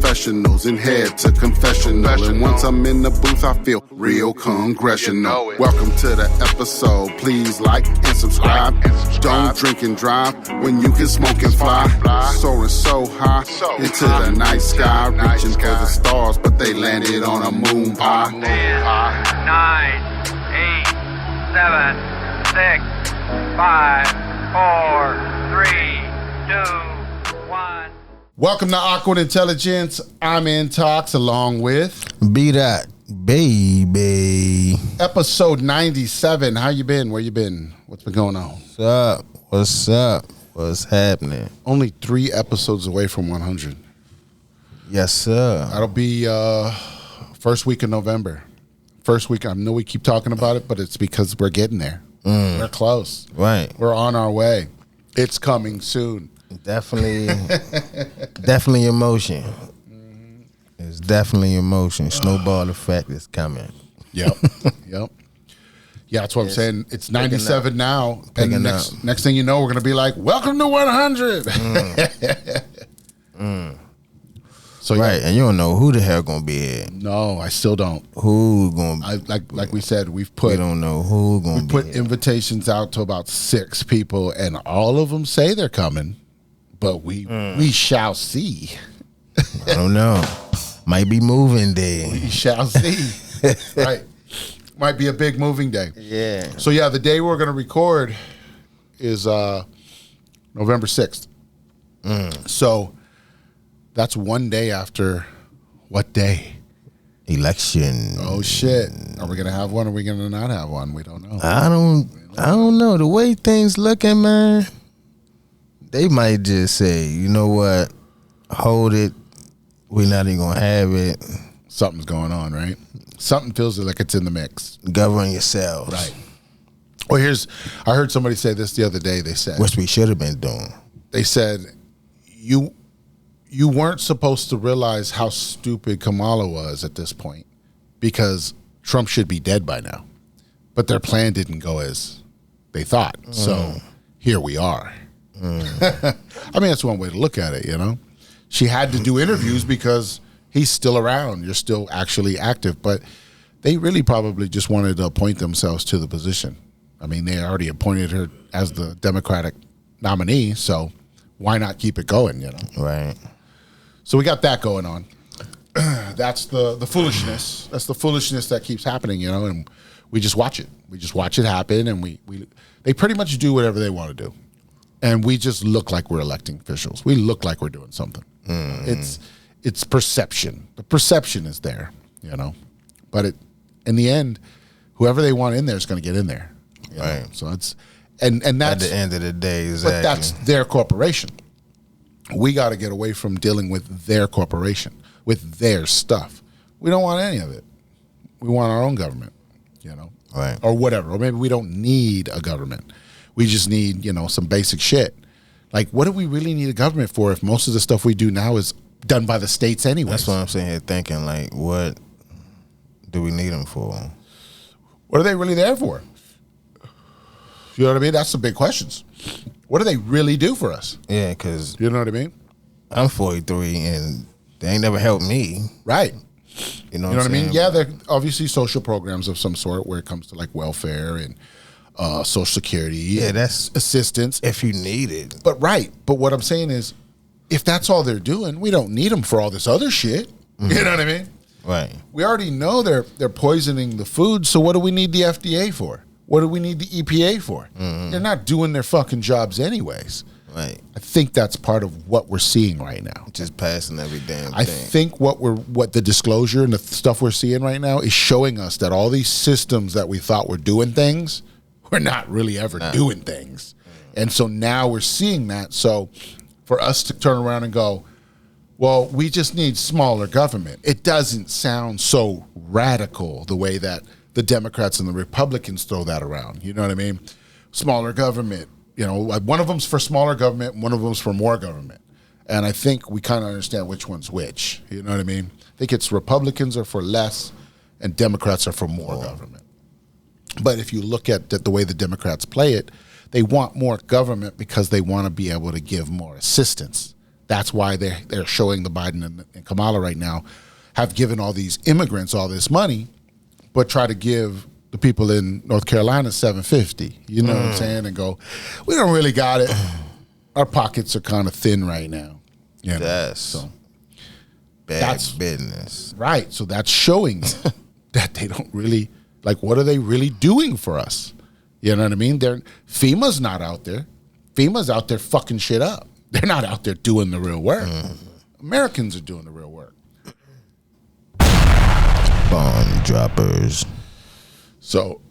professionals and head to confessional. And once I'm in the booth, I feel real congressional. Welcome to the episode. Please like and subscribe. Don't drink and drive when you can smoke and fly. Soaring so high into the night sky, reaching for the stars, but they landed on a moon pie. 10, 9, 8, 7, 6, 5, 4, 3, 2, 1. Welcome to Awkward Intelligence. I'm Intox along with BDot, baby. Episode 97. How you been? Where you been? What's been going on? What's up? What's up? What's happening? Only 3 episodes away from 100. Yes, sir. That'll be first week of November. First week. I know we keep talking about it, but it's because we're getting there. We're close. Right. We're on our way. It's coming soon. Definitely emotion. It's definitely emotion. Snowball effect is coming. Yep. Yep. Yeah, that's what I'm saying. It's 97 now. And next thing you know, we're going to be like, welcome to 100. So, right, and you don't know who the hell going to be here. No, I still don't. Who going to be? Like we said, we don't know who going to be. We put invitations out to about 6 people, and all of them say they're coming, but we shall see. I don't know. Might be moving day. We shall see. Right. Might be a big moving day. Yeah. So, yeah, the day we're going to record is November 6th. So, that's one day after what day? Election. Oh, shit. Are we going to have one or are we going to not have one? We don't know. I don't know. The way things looking, man, they might just say, you know what? Hold it. We're not even going to have it. Something's going on, right? Something feels like it's in the mix. Govern yourselves. Right. Well, I heard somebody say this the other day. They said, which we should have been doing. They said, you weren't supposed to realize how stupid Kamala was at this point because Trump should be dead by now. But their plan didn't go as they thought. So here we are. I mean, that's one way to look at it, you know? She had to do interviews because he's still around. You're still actually active. But they really probably just wanted to appoint themselves to the position. I mean, they already appointed her as the Democratic nominee, so why not keep it going, you know? Right. So we got that going on. That's the foolishness. That's the foolishness that keeps happening, you know, and we just watch it. We just watch it happen, and they pretty much do whatever they want to do. And we just look like we're electing officials. We look like we're doing something. It's perception. The perception is there, you know. But in the end, whoever they want in there is going to get in there. Right. Know? So it's and that's at the end of the day, exactly. But that's their corporation. We got to get away from dealing with their corporation, with their stuff. We don't want any of it. We want our own government, you know, right? Or whatever. Or maybe we don't need a government. We just need, you know, some basic shit. Like, what do we really need a government for if most of the stuff we do now is done by the states anyway? That's what I'm sitting here thinking. Like, what do we need them for? What are they really there for? You know what I mean? That's the big questions. What do they really do for us? Yeah, because you know what I mean? I'm 43 and they ain't never helped me. Right. You know what I mean? Yeah, they're obviously social programs of some sort where it comes to like welfare and Social Security. Yeah, that's assistance. If you need it. But what I'm saying is, if that's all they're doing, we don't need them for all this other shit. You know what I mean? Right. We already know they're poisoning the food, so what do we need the FDA for? What do we need the EPA for? They're not doing their fucking jobs anyways. Right. I think that's part of what we're seeing right now. Just passing every damn thing. I think what the disclosure and the stuff we're seeing right now is showing us that all these systems that we thought were doing things, we're not really ever doing things. And so now we're seeing that. So for us to turn around and go, well, we just need smaller government. It doesn't sound so radical the way that the Democrats and the Republicans throw that around. You know what I mean? Smaller government. You know, like one of them's for smaller government, one of them's for more government. And I think we kind of understand which one's which. You know what I mean? I think it's Republicans are for less and Democrats are for more government. But if you look at the way the Democrats play it, they want more government because they want to be able to give more assistance. That's why they're showing the Biden and Kamala right now have given all these immigrants all this money, but try to give the people in North Carolina $750. You know what I'm saying? And go, we don't really got it. Our pockets are kind of thin right now. You know? That's bad business. Right. So that's showing that they don't really, like, what are they really doing for us? You know what I mean? FEMA's not out there. FEMA's out there fucking shit up. They're not out there doing the real work. Americans are doing the real work. Bomb droppers. So,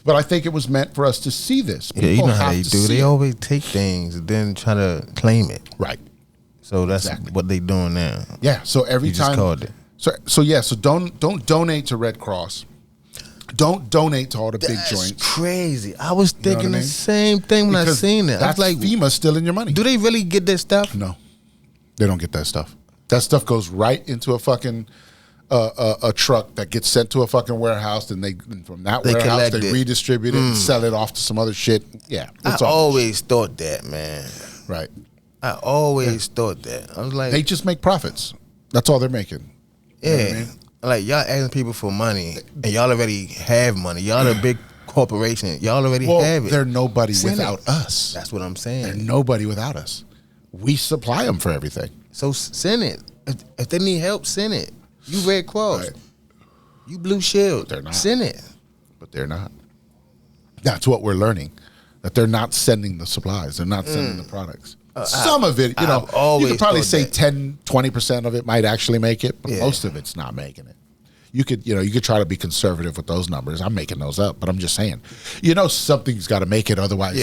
but I think it was meant for us to see this. Yeah, you know how they do. They it. always take things and then try to claim it. Right. So that's what they doing now. Yeah. So every You time. just called it. So don't donate to Red Cross. Don't donate to all the big joints. Crazy. I was thinking I mean? the same thing when I seen it. I That's was like, FEMA stealing your money. do they really get this stuff? No, they don't get that stuff. That stuff goes right into a fucking a truck that gets sent to a fucking warehouse, and from that warehouse they redistribute it and sell it off to some other shit. Yeah, I always thought that, man. right. I always thought that. I was like, They just make profits. That's all they're making. You know what I mean? Like y'all asking people for money, and y'all already have money. Y'all a big corporation. Y'all already have it. They're nobody Send without it. us. That's what I'm They're saying. nobody without us. We supply them for everything. So send it. If they need help, send it. You Red Cross. Right. You Blue Shield. They're not. Send it. But they're not. That's what we're learning. That they're not sending the supplies. They're not sending the products. Some of it, you could probably say 10, 20% of it might actually make it, but most of it's not making it. You could try to be conservative with those numbers. I'm making those up, but I'm just saying, something's got to make it. Otherwise,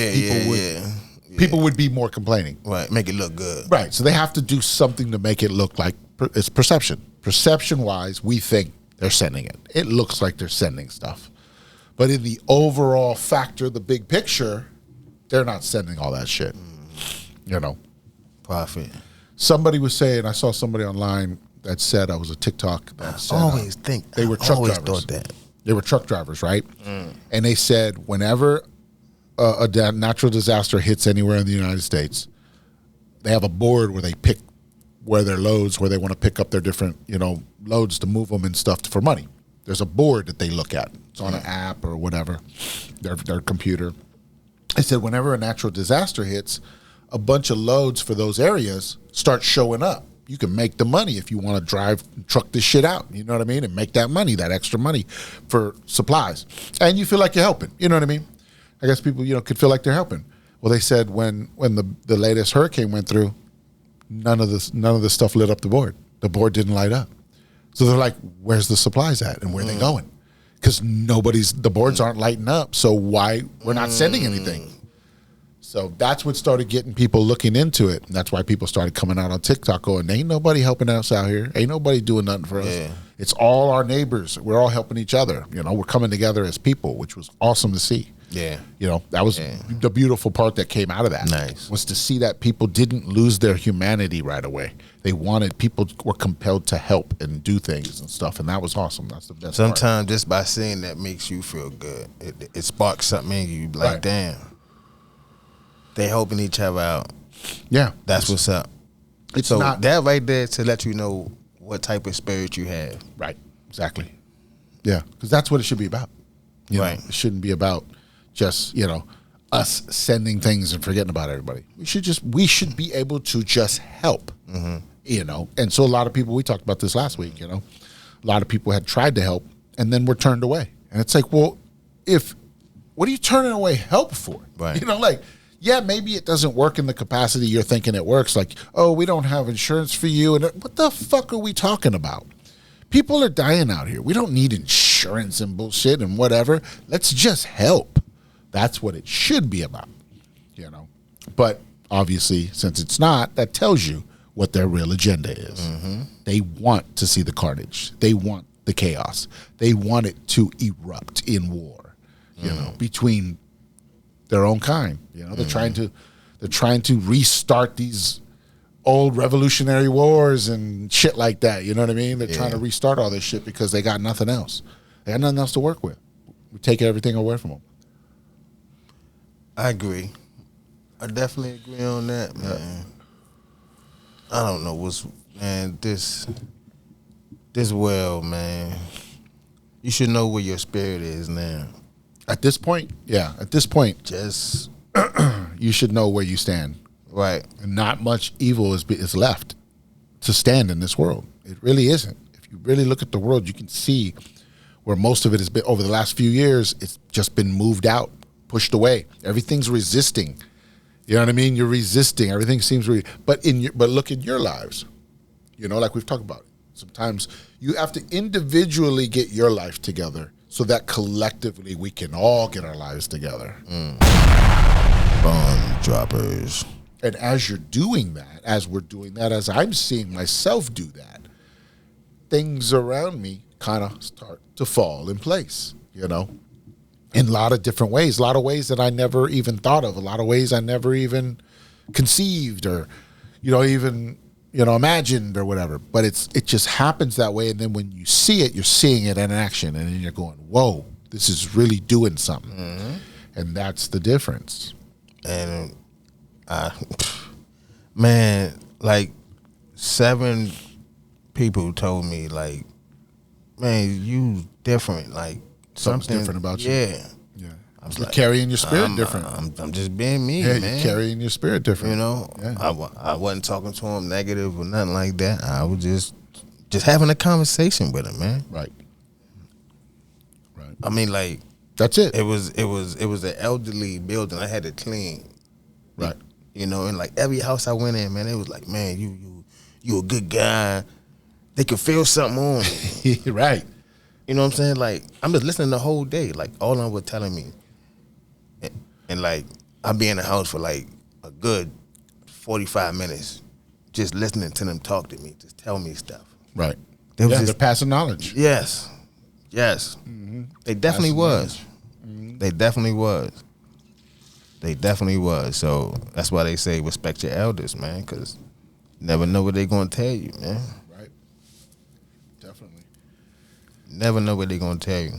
people would be more complaining. Right, make it look good. Right, so they have to do something to make it look like it's perception. Perception-wise, we think they're sending it. It looks like they're sending stuff. But in the overall factor, the big picture, they're not sending all that shit. Profit. Somebody was saying, I saw somebody online that said, I was a TikTok that said, they were truck drivers. Thought that. They were truck drivers, right? And they said whenever a natural disaster hits anywhere in the United States, they have a board where they pick where their loads, where they want to pick up their different, loads to move them and stuff for money. There's a board that they look at. It's on an app or whatever, their computer. They said whenever a natural disaster hits, a bunch of loads for those areas start showing up. You can make the money if you want to truck this shit out. You know what I mean? And make that money, that extra money for supplies. And you feel like you're helping. You know what I mean? I guess people, could feel like they're helping. Well, they said when the latest hurricane went through, none of the stuff lit up the board. The board didn't light up. So they're like, where's the supplies at and where are they going? Because the boards aren't lighting up. So why we're not sending anything? So that's what started getting people looking into it. And that's why people started coming out on TikTok going, ain't nobody helping us out here. Ain't nobody doing nothing for us. Yeah. It's all our neighbors. We're all helping each other. We're coming together as people, which was awesome to see. Yeah. That was the beautiful part that came out of that. Nice. Was to see that people didn't lose their humanity right away. People were compelled to help and do things and stuff. And that was awesome. That's the best part. Sometimes just by seeing that makes you feel good. It sparks something in you. Like, damn. They helping each other out. Yeah. That's what's up. It's so not that right there to let you know what type of spirit you have. Right. Exactly. Yeah. Because that's what it should be about. Right. It shouldn't be about just, us sending things and forgetting about everybody. We should be able to just help. And so a lot of people, we talked about this last week, a lot of people had tried to help and then were turned away. And it's like, well, what are you turning away help for? Right. Yeah, maybe it doesn't work in the capacity you're thinking it works. Like, oh, we don't have insurance for you. And what the fuck are we talking about? People are dying out here. We don't need insurance and bullshit and whatever. Let's just help. That's what it should be about, But obviously, since it's not, that tells you what their real agenda is. They want to see the carnage. They want the chaos. They want it to erupt in war, between their own kind. They're trying to restart these old revolutionary wars and shit like that. You know what I mean? They're trying to restart all this shit because they got nothing else. They got nothing else to work with. We take everything away from them. I agree. I definitely agree on that, man. I don't know what's, man, this world, man. You should know where your spirit is now. At this point, Just you should know where you stand. right. And not much evil is left to stand in this world. It really isn't. If you really look at the world, you can see where most of it has been over the last few years. It's just been moved out, pushed away. Everything's resisting. You know what I mean? You're resisting. Everything seems but look at your lives. You know, like we've talked about. Sometimes you have to individually get your life together so that collectively we can all get our lives together. Bomb droppers. And as you're doing that, as we're doing that, as I'm seeing myself do that, things around me kind of start to fall in place, you know, in a lot of different ways, a lot of ways that I never even thought of, a lot of ways I never even conceived or, even imagined or whatever. But it just happens that way. And then when you see it, you're seeing it in action. And then you're going, whoa, this is really doing something. Mm-hmm. And that's the difference. And man, like 7 people told me, like, man, you different. Like something's different about you. Yeah. I was like, carrying your spirit different. I'm just being me, man. You're carrying your spirit different. You know, yeah. I wasn't talking to him negative or nothing like that. I was just having a conversation with him, man. Right. I mean, like, that's it. It was an elderly building. I had to clean. Right. You know, and like every house I went in, man, it was like, man, you a good guy. They could feel something on me. Right. You know what I'm saying? Like, I'm just listening the whole day. Like, all of them were telling me. And like, I'd be in the house for like a good 45 minutes just listening to them talk to me, just tell me stuff. Right. They're passing knowledge. Yes. Mm-hmm. They definitely was. Mm-hmm. They definitely was. So that's why they say respect your elders, man, because you never know what they're going to tell you, man. Right. Definitely. Never know what they're going to tell you.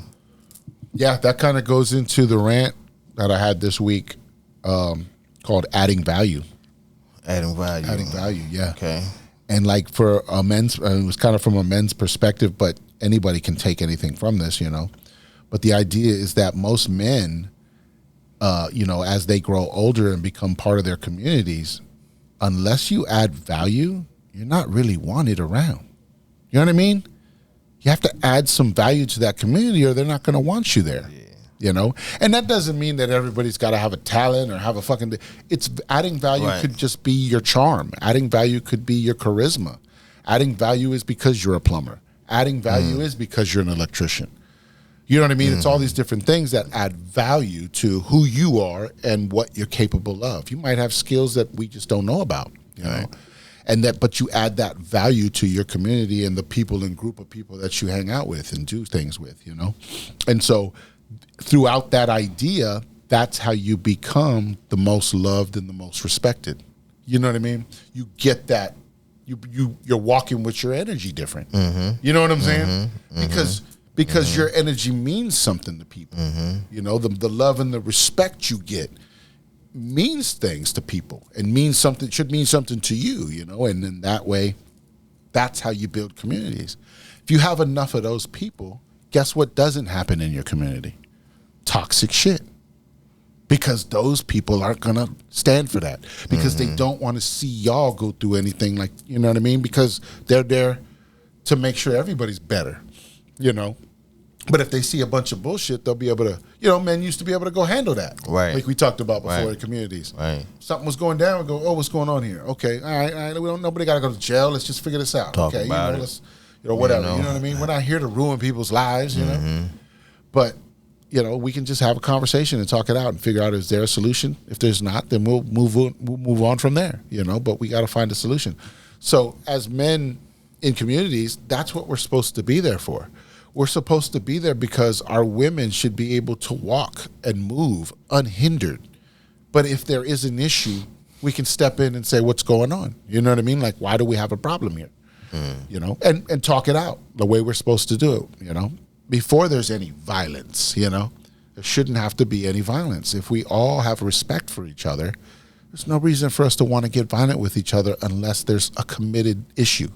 Yeah, that kind of goes into the rant that I had this week called Adding Value. Adding value, yeah. Okay. And like for a men's, it was kind of from a men's perspective, but anybody can take anything from this, But the idea is that most men, as they grow older and become part of their communities, unless you add value, you're not really wanted around. You know what I mean? You have to add some value to that community or they're not going to want you there. Yeah. And that doesn't mean that everybody's got to have a talent or have a fucking. It's adding value could just be your charm. Adding value could be your charisma. Adding value is because you're a plumber. Adding value is because you're an electrician. You know what I mean? It's all these different things that add value to who you are and what you're capable of. You might have skills that we just don't know about, you know, but you add that value to your community and the people and group of people that you hang out with and do things with, And so throughout that idea, that's how you become the most loved and the most respected. You know what I mean? You get that. You're walking with your energy different. Mm-hmm. You know what I'm saying? Because your energy means something to people. Mm-hmm. The love and the respect you get means things to people and should mean something to you, and in that way, that's how you build communities. If you have enough of those people, guess what doesn't happen in your community? Toxic shit. Because those people aren't going to stand for that. Because they don't want to see y'all go through anything like, you know what I mean? Because they're there to make sure everybody's better, But if they see a bunch of bullshit, they'll be able to, men used to be able to go handle that. Right. Like we talked about before in communities. Right. Something was going down, we go, oh, what's going on here? Okay, all right. Nobody got to go to jail. Let's just figure this out. Talk okay, about it. Let's, whatever. You know what I mean? We're not here to ruin people's lives, But, we can just have a conversation and talk it out and figure out, is there a solution? If there's not, then we'll move on from there, But we got to find a solution. So as men in communities, that's what we're supposed to be there for. We're supposed to be there because our women should be able to walk and move unhindered. But if there is an issue, we can step in and say, what's going on? You know what I mean? Like, why do we have a problem here? And talk it out the way we're supposed to do it, before there's any violence, There shouldn't have to be any violence. If we all have respect for each other, there's no reason for us to want to get violent with each other unless there's a committed issue.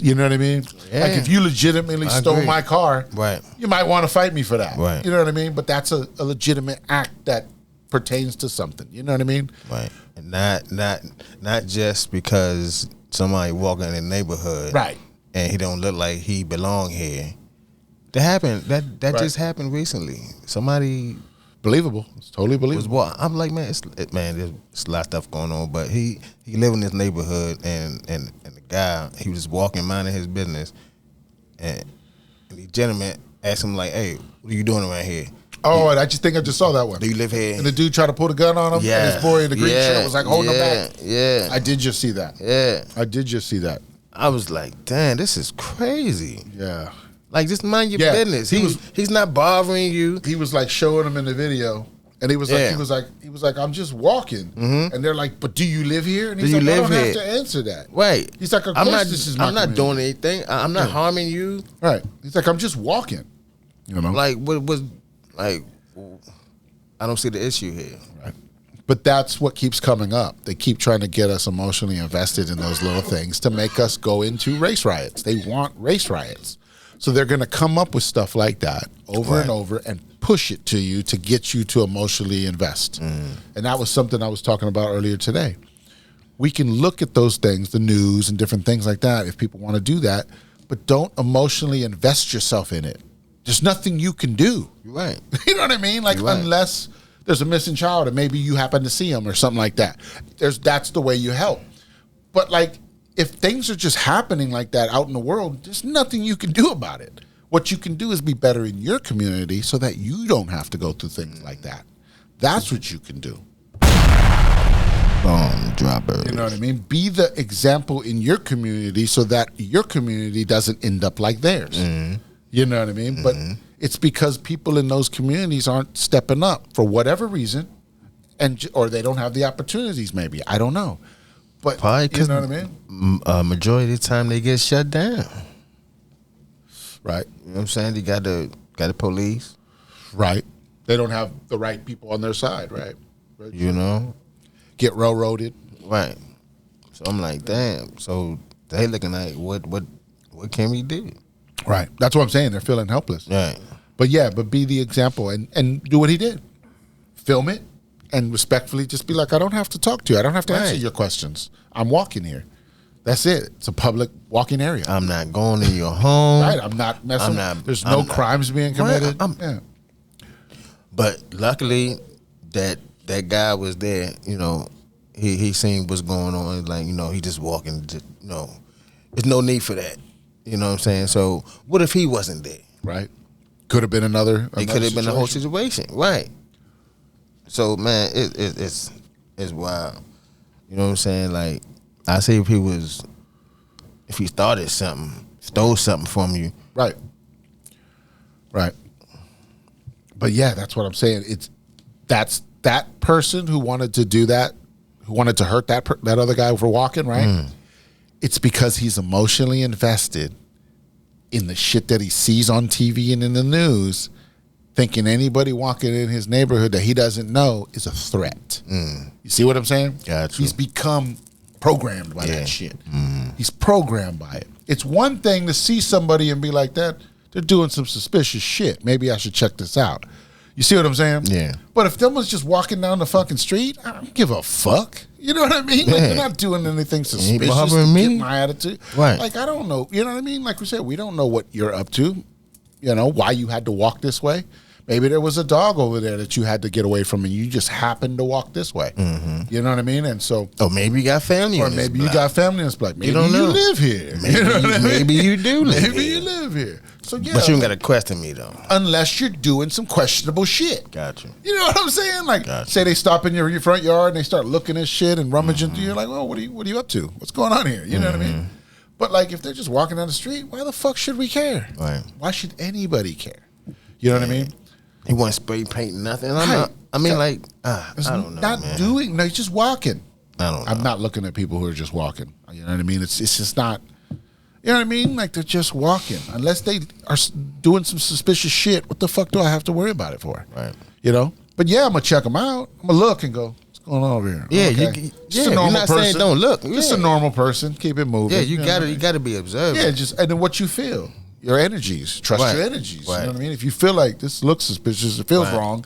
You know what I mean? Yeah. Like if you legitimately stole agree. my car, Right. you might want to fight me for that. Right. You know what I mean? But that's a legitimate act that pertains to something. You know what I mean? Right. And not just because somebody walking in the neighborhood, Right. and he don't look like he belong here. That happened. That Right. just happened recently. Somebody Believable. It's totally was believable. I'm like, man, there's a lot of stuff going on. But he lived in this neighborhood, and the guy, he was just walking, minding his business, and the gentleman asked him like, hey, what are you doing around here? Oh, and I just saw that one. Do you live here? And the dude tried to pull the gun on him. Yeah. And his boy in the green shirt was like holding him back. Yeah. I did just see that. Yeah. I did just see that. I was like, damn, this is crazy. Yeah. Like, just mind your Yeah, business. He's not bothering you. He was like showing him in the video, and he was like, Yeah. he was like, I'm just walking, and they're like, but do you live here? And he's Do like, you I live don't here? have to answer that. Right. He's like, of course this is my I'm not community. doing anything. I'm not harming you. Right. He's like, I'm just walking. You know. Like, what was like? I don't see the issue here. Right. But that's what keeps coming up. They keep trying to get us emotionally invested in those little things to make us go into race riots. They want race riots. So they're going to come up with stuff like that over and over and push it to you to get you to emotionally invest. And that was something I was talking about earlier today. We can look at those things, the news and different things like that, if people want to do that, but don't emotionally invest yourself in it. There's nothing you can do. Right. You know what I mean? Like, Right. unless there's a missing child and maybe you happen to see him or something like that. That's the way you help. But like, if things are just happening like that out in the world, there's nothing you can do about it. What you can do is be better in your community so that you don't have to go through things like that. That's what you can do. Bomb dropper. You know what I mean? Be the example in your community so that your community doesn't end up like theirs. You know what I mean? But it's because people in those communities aren't stepping up for whatever reason, or they don't have the opportunities maybe. I don't know. But Probably you because know what I mean? majority of the time they get shut down. Right. You know what I'm saying? They got the police. Right. They don't have the right people on their side, right? You know. Get railroaded. Right. So I'm like, damn. So they looking like what can we do? Right. That's what I'm saying. They're feeling helpless. Right. But be the example and do what he did. Film it and respectfully just be like, I don't have to talk to you. I don't have to answer Right. your questions. I'm walking here. That's it. It's a public walking area. I'm not going in your home. Right. I'm not messing. There's no crimes being committed. Right, But luckily that guy was there, you know, he seen what's going on. Like, you know, he just walking, there's no need for that. You know what I'm saying? So what if he wasn't there? Right. Could have been another It could have been the whole situation. situation. Right. So man, it's wild. You know what I'm saying? Like, I say if he started something, stole something from you. Right. Right. But yeah, that's what I'm saying. That's that person who wanted to do that, who wanted to hurt that other guy for walking, right? It's because he's emotionally invested in the shit that he sees on TV and in the news, thinking anybody walking in his neighborhood that he doesn't know is a threat. You see what I'm saying? Gotcha. He's become programmed by that shit. He's programmed by it. It's one thing to see somebody and be like, that they're doing some suspicious shit. Maybe I should check this out. You see what I'm saying? Yeah. But if someone's just walking down the fucking street, I don't give a fuck. You know what I mean? Like, Yeah. they're not doing anything suspicious bothering to me. get my attitude. Right. Like, I don't know. You know what I mean? Like we said, we don't know what you're up to. You know, why you had to walk this way. Maybe there was a dog over there that you had to get away from and you just happened to walk this way. You know what I mean? And so... Or maybe you got family Or in this maybe you block. got family in this block. Maybe don't know. live here. Maybe, You know what I mean? maybe you do live Maybe here. you live here. So yeah, But you ain't got to question me, though. unless you're doing some questionable shit. Gotcha. You know what I'm saying? Like, Gotcha. say they stop in your front yard and they start looking at shit and rummaging through. You're like, oh, what are you up to? What's going on here? You know what I mean? But like, if they're just walking down the street, why the fuck should we care? Right. Why should anybody care? You know what I mean? He wasn't spray paint nothing. Right. I mean, like, It's I don't know, not man. doing. No, he's just walking. I don't know. I'm not looking at people who are just walking. You know what I mean? It's just not. You know what I mean? Like, they're just walking. Unless they are doing some suspicious shit, what the fuck do I have to worry about it for? Right. You know? But yeah, I'm gonna check them out. I'm gonna look and go, what's going on over here? Yeah, Okay. Just a you're normal not saying person. don't look. Just a normal person. Keep it moving. Yeah, you know gotta what I mean? you gotta be observant. Yeah, just and then what you feel, your energies. Trust Right. your energies. Right. You know what I mean? If you feel like this looks suspicious, it feels Right. wrong,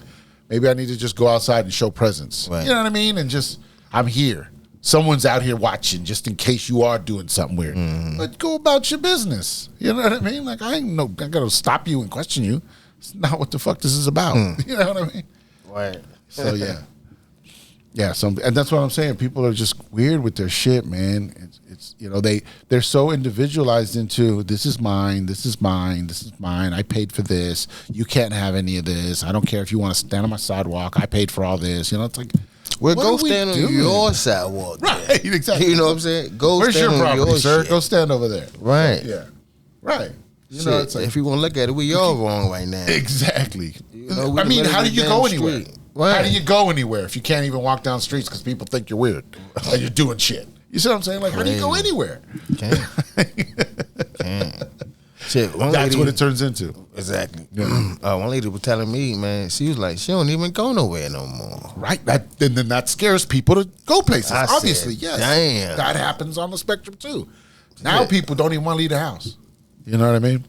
maybe I need to just go outside and show presence. Right. You know what I mean? And just I'm here. Someone's out here watching, just in case you are doing something weird. But go about your business. You know what I mean? Like I gotta stop you and question you. It's not what the fuck this is about. You know what I mean? Right. So yeah. Yeah, and that's what I'm saying. People are just weird with their shit, man. It's you know, they're so individualized into this is mine, this is mine, this is mine. I paid for this. You can't have any of this. I don't care if you want to stand on my sidewalk. I paid for all this. You know, it's like Well, what go are we stand on doing? your sidewalk. Right, exactly. You know what I'm saying? Go Where's stand your on property, your sir? shit. Go stand over there. Right. Yeah. Right. You Shit, know, it's like if you want to look at it, we all wrong right now. exactly. know, we I mean, live how in do you the go damn anywhere? street. Right. How do you go anywhere if you can't even walk down streets because people think you're weird and you're doing shit? You see what I'm saying? Like, how do you go Crazy. anywhere? Can't. Shit, one That's lady, what it turns into. Exactly. One lady was telling me, man, she was like, she don't even go nowhere no more. Right? Then that scares people to go places. I said, Obviously, yes. damn. That happens on the spectrum too. Now Yeah. people don't even want to leave the house. You know what I mean?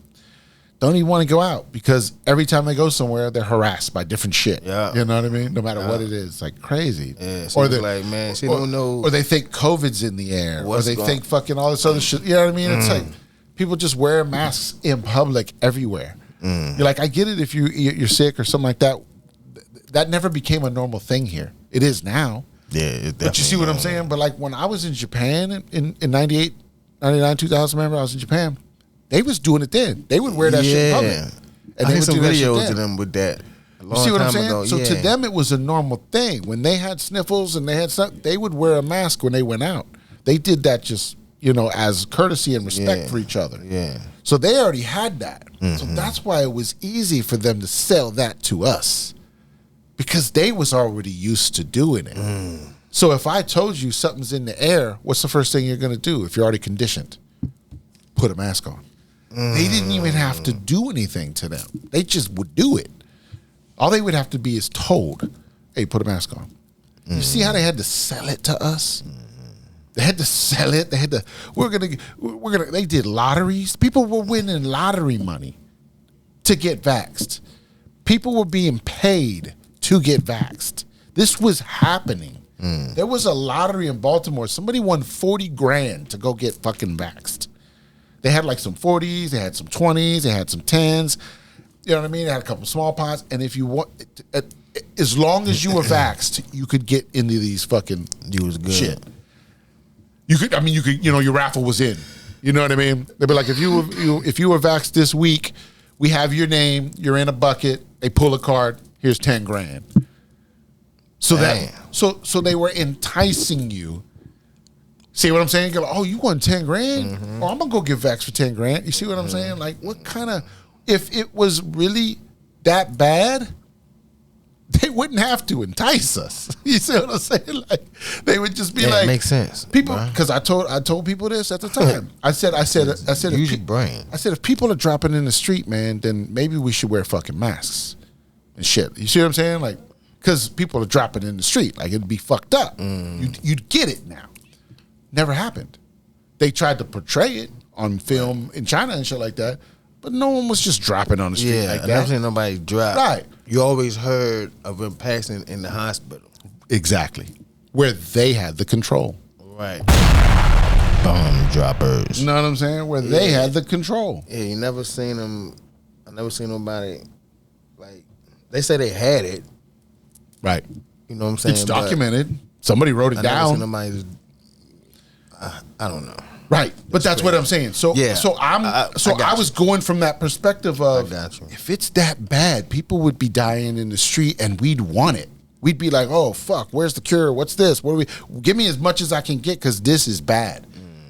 Don't even want to go out because every time they go somewhere, they're harassed by different shit. Yeah. You know what I mean? No matter what it is. It's like crazy. Yeah, she was like, man, she don't know. Or they think COVID's in the air. Or What's they going- think fucking all this other shit. You know what I mean? It's like people just wear masks in public everywhere. You're like, I get it if you're sick or something like that. That never became a normal thing here. It is now. Yeah, it But you see what I'm saying? But like when I was in Japan in 98, 99, 2000, remember I was in Japan, they was doing it then. They would wear that shit in public. And I they had would some do that shit videos then. of them with that. A You long see what I'm time saying? ago, So to yeah. them, it was a normal thing. When they had sniffles and they had something, they would wear a mask when they went out. They did that just, as courtesy and respect Yeah. for each other. Yeah. So they already had that. So that's why it was easy for them to sell that to us because they was already used to doing it. So if I told you something's in the air, what's the first thing you're going to do if you're already conditioned? Put a mask on. They didn't even have to do anything to them. They just would do it. All they would have to be is told, hey, put a mask on. You see how they had to sell it to us? They had to sell it. They had to, they did lotteries. People were winning lottery money to get vaxxed. People were being paid to get vaxxed. This was happening. There was a lottery in Baltimore. Somebody won 40 grand to go get fucking vaxxed. They had like some 40s, they had some 20s, they had some 10s. You know what I mean? They had a couple small pots. And if you want, as long as you were vaxxed, you could get into these fucking shit. You could, your raffle was in. You know what I mean? They'd be like, if you were vaxxed this week, we have your name, you're in a bucket, they pull a card, here's 10 grand. So so they were enticing you. See what I'm saying? Go, oh, you won 10 grand? Oh, I'm gonna go get vaxxed for 10 grand. You see what I'm saying? Like, what kind of, if it was really that bad, they wouldn't have to entice us. You see what I'm saying? Like, they would just be like, it makes sense. people, because I told people this at the time. I said, Use your brain. I said, if people are dropping in the street, man, then maybe we should wear fucking masks and shit. You see what I'm saying? Like, because people are dropping in the street, like it'd be fucked up. You'd get it now. Never happened. They tried to portray it on film in China and shit like that, but no one was just dropping on the street like I that. never seen nobody drop. Right. You always heard of them passing in the hospital. Exactly. Where they had the control. Right. Bomb droppers. You know what I'm saying? Where they had the control. Yeah, you never seen them. I never seen nobody, like, they say they had it. Right. You know what I'm saying? It's But documented. Somebody wrote it I never seen down. nobody. I don't know. Right. But that's what I'm saying. So Yeah. I got was going from that perspective of, I got you. if it's that bad, people would be dying in the street and we'd want it. We'd be like, oh, fuck, where's the cure? What's this? What do we, give me as much as I can get because this is bad.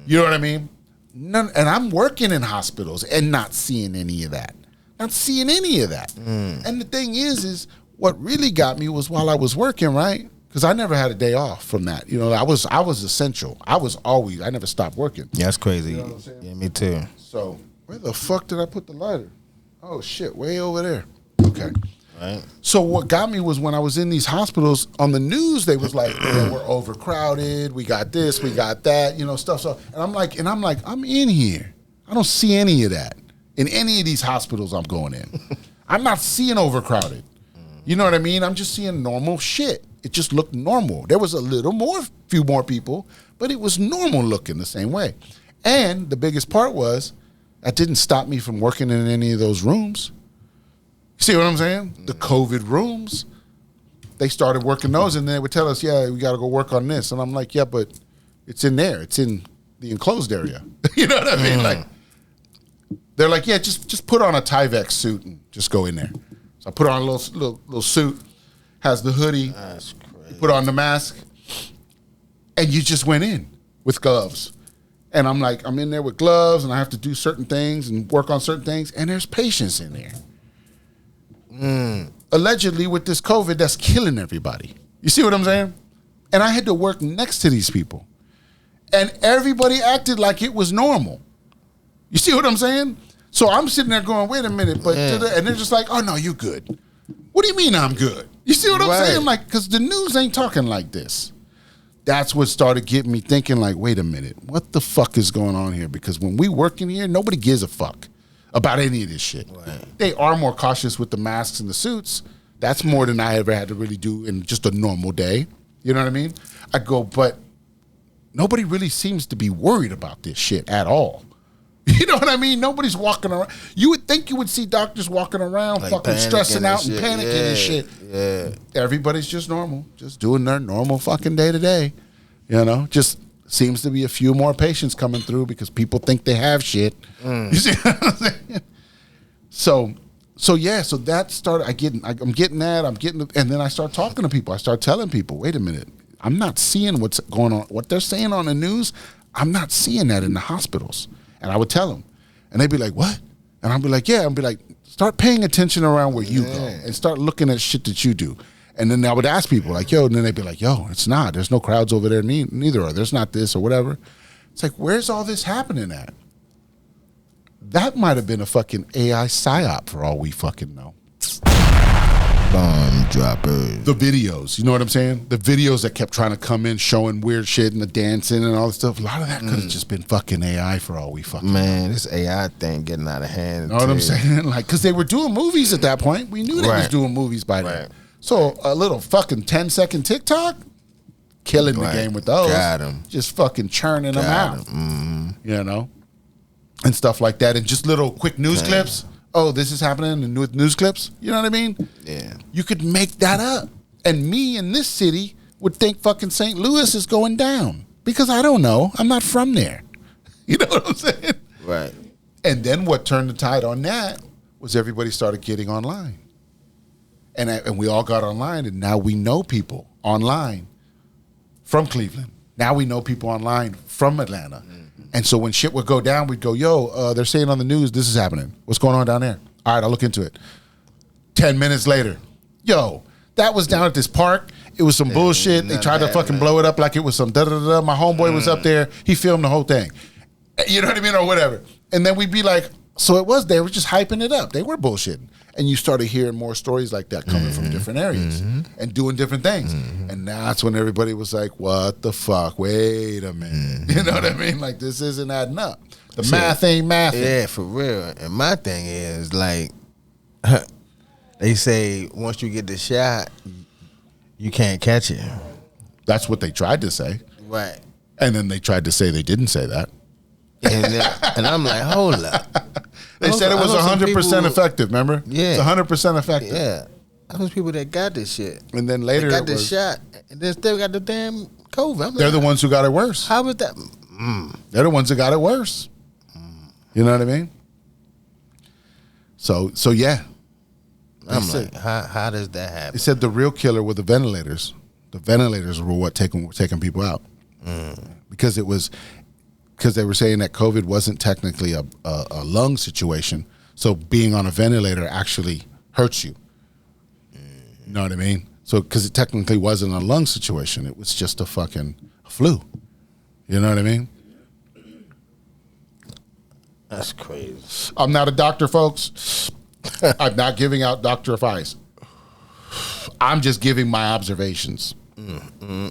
You know what I mean? And I'm working in hospitals and not seeing any of that. Not seeing any of that. And the thing is what really got me was while I was working, right? Because I never had a day off from that. You know, I was essential. I never stopped working. Yeah, that's crazy. know what I'm saying? Yeah, me too. So where the fuck did I put the lighter? Oh shit, way over there. Okay. Right. So what got me was when I was in these hospitals on the news, they was like, yeah, we're overcrowded. We got this, we got that, stuff. So, and I'm like, I'm in here. I don't see any of that in any of these hospitals I'm going in. I'm not seeing overcrowded. You know what I mean? I'm just seeing normal shit. It just looked normal. There was few more people, but it was normal looking the same way. And the biggest part was that didn't stop me from working in any of those rooms. See what I'm saying? The COVID rooms. They started working those, and they would tell us, yeah, we got to go work on this. And I'm like, yeah, but it's in there. It's in the enclosed area. You know what I mean? Like, they're like, yeah, just put on a Tyvek suit and just go in there. So I put on a little suit, has the hoodie, That's crazy. put on the mask, and you just went in with gloves. And I'm like, I'm in there with gloves, and I have to do certain things and work on certain things, and there's patients in there. Allegedly with this COVID that's killing everybody. You see what I'm saying? And I had to work next to these people. And everybody acted like it was normal. You see what I'm saying? So I'm sitting there going, wait a minute, but and they're just like, oh no, you good. What do you mean I'm good? You see what I'm saying? Like, because the news ain't talking like this. That's what started getting me thinking, like, wait a minute, what the fuck is going on here? Because when we work in here, nobody gives a fuck about any of this shit. Right. They are more cautious with the masks and the suits. That's more than I ever had to really do in just a normal day. You know what I mean? I go, but nobody really seems to be worried about this shit at all. You know what I mean? Nobody's walking around. You would think you would see doctors walking around like fucking stressing out and panicking and shit. Yeah. Everybody's just normal, just doing their normal fucking day to day. Just seems to be a few more patients coming through because people think they have shit. You see what I'm saying? So that started. I'm getting that. And then I start talking to people. I start telling people, wait a minute, I'm not seeing what's going on. What they're saying on the news, I'm not seeing that in the hospitals. And I would tell them, and they'd be like, what? And I'd be like, yeah. I'd be like, start paying attention around where you go and start looking at shit that you do. And then I would ask people like, yo, and then they'd be like, yo, it's not. There's no crowds over there neither, or there's not this or whatever. It's like, where's all this happening at? That might have been a fucking AI psyop for all we fucking know. Bomb droppers. The videos, you know what I'm saying? The videos that kept trying to come in showing weird shit and the dancing and all this stuff. A lot of that could have just been fucking AI for all we fucking know. This AI thing getting out of hand. You know what I'm saying? Like, because they were doing movies at that point. We knew they was doing movies by then. So a little fucking 10-second TikTok, killing the game with those. Got 'em. Just fucking churning them out. You know? And stuff like that. And just little quick news clips. Oh, this is happening in news clips. You know what I mean? Yeah. You could make that up. And me in this city would think fucking St. Louis is going down. Because I don't know. I'm not from there. You know what I'm saying? Right. And then what turned the tide on that was everybody started getting online. And we all got online, and now we know people online from Cleveland. Now we know people online from Atlanta. And so when shit would go down, we'd go, yo, they're saying on the news this is happening. What's going on down there? All right, I'll look into it. 10 minutes later, yo, that was down at this park. It was some bullshit. They tried to fucking blow it up like it was some da-da-da-da. My homeboy was up there. He filmed the whole thing. You know what I mean? Or whatever. And then we'd be like, so it was, they were just hyping it up. They were bullshitting. And you started hearing more stories like that coming from different areas and doing different things. And that's when everybody was like, what the fuck? Wait a minute. You know what I mean? Like, this isn't adding up. The math ain't mathing. Yeah, for real. And my thing is, like, they say once you get the shot, you can't catch it. That's what they tried to say. Right. And then they tried to say they didn't say that. And I'm like, hold up. They said it was 100% effective, remember? Yeah. It's 100% effective. Yeah. Those people that got this shit. And then later they got the shot, and they still got the damn COVID. They're the ones who got it worse. How was that? They're the ones that got it worse. You know what I mean? So yeah. I'm like, how does that happen? They said the real killer were the ventilators. The ventilators were what taking people out. Because they were saying that COVID wasn't technically a lung situation. So being on a ventilator actually hurts you. You know what I mean? So because it technically wasn't a lung situation. It was just a fucking flu. You know what I mean? That's crazy. I'm not a doctor, folks. I'm not giving out doctor advice. I'm just giving my observations.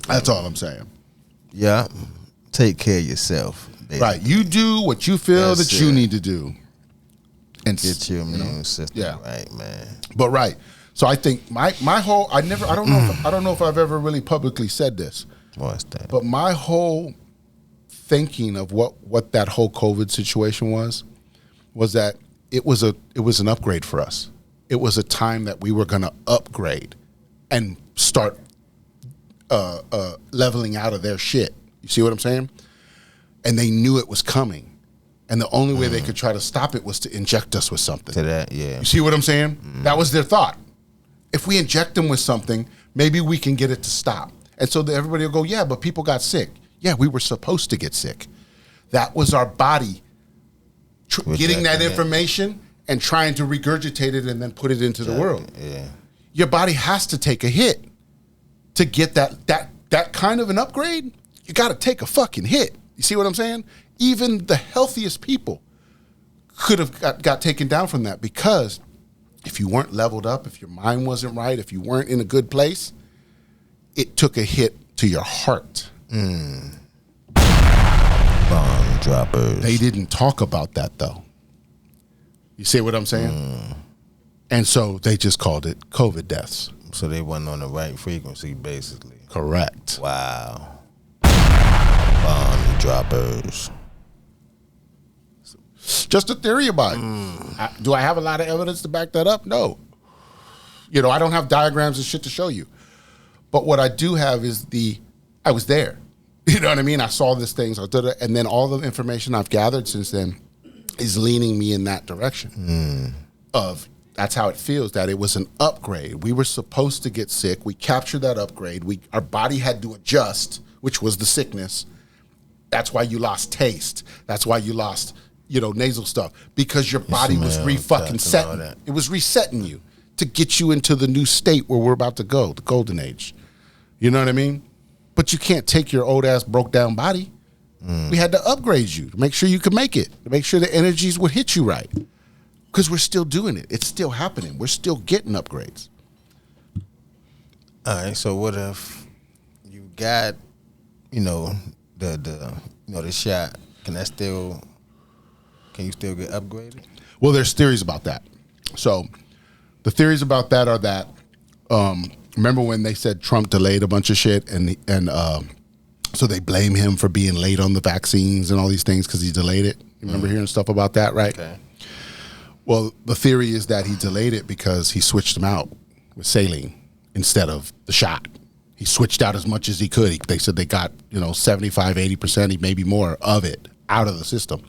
That's all I'm saying. Yeah. Take care of yourself. Baby. Right. You do what you feel That's that you it. need to do. And Get your immune system right, man. But right. So I think my whole I don't know if I've ever really publicly said this. What's that? But my whole thinking of what that whole COVID situation was that it was an upgrade for us. It was a time that we were going to upgrade and start leveling out of their shit. You see what I'm saying? And they knew it was coming. And the only way they could try to stop it was to inject us with something. To that, yeah. You see what I'm saying? That was their thought. If we inject them with something, maybe we can get it to stop. And so everybody will go, yeah, but people got sick. Yeah, we were supposed to get sick. That was our body getting that information and trying to regurgitate it and then put it into the world. Yeah. Your body has to take a hit to get that kind of an upgrade. You got to take a fucking hit. You see what I'm saying? Even the healthiest people could have got taken down from that, because if you weren't leveled up, if your mind wasn't right, if you weren't in a good place, it took a hit to your heart. Bomb droppers. They didn't talk about that, though. You see what I'm saying? And so they just called it COVID deaths. So they wasn't on the right frequency, basically. Correct. Wow. Bomb droppers. Just a theory about it. Do I have a lot of evidence to back that up? No. You know, I don't have diagrams and shit to show you. But what I do have is I was there. You know what I mean? I saw this thing, and then all the information I've gathered since then is leaning me in that direction of that's how it feels, that it was an upgrade. We were supposed to get sick. We captured that upgrade. Our body had to adjust, which was the sickness. That's why you lost taste. That's why you lost, nasal stuff, because your body was re-fucking setting. It was resetting you to get you into the new state where we're about to go, the golden age. You know what I mean? But you can't take your old ass broke down body. We had to upgrade you to make sure you could make it, to make sure the energies would hit you right. Because we're still doing it. It's still happening. We're still getting upgrades. All right, so what if you got, the shot? Can you still get upgraded? Well, there's theories about that. So the theories about that are that, remember when they said Trump delayed a bunch of shit and so they blame him for being late on the vaccines and all these things because he delayed it? You remember hearing stuff about that, right? Okay. Well, the theory is that he delayed it because he switched them out with saline instead of the shot. He switched out as much as he could. They said they got, 75, 80%, maybe more of it out of the system.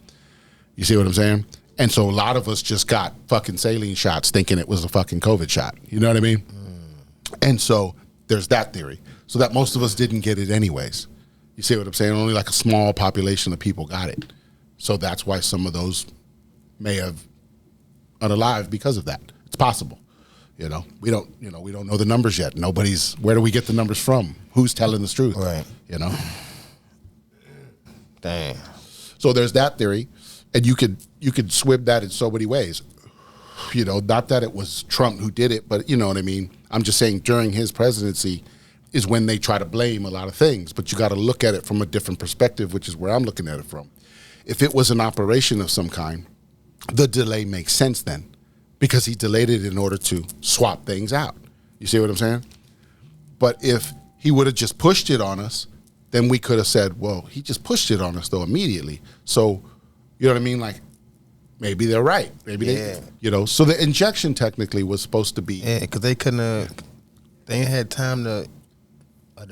You see what I'm saying? And so a lot of us just got fucking saline shots thinking it was a fucking COVID shot. You know what I mean? And so there's that theory. So that most of us didn't get it anyways. You see what I'm saying? Only like a small population of people got it. So that's why some of those may have unalived because of that. It's possible. We don't know the numbers yet. Where do we get the numbers from? Who's telling the truth? Right. Damn. So there's that theory. And you could swib that in so many ways. Not that it was Trump who did it, but you know what I mean? I'm just saying during his presidency is when they try to blame a lot of things, but you got to look at it from a different perspective, which is where I'm looking at it from. If it was an operation of some kind, the delay makes sense then, because he delayed it in order to swap things out. You see what I'm saying? But if he would have just pushed it on us, then we could have said, well, he just pushed it on us though immediately. So, you know what I mean? Like, maybe they're right. Maybe they, so the injection technically was supposed to be. Yeah, because they ain't had time to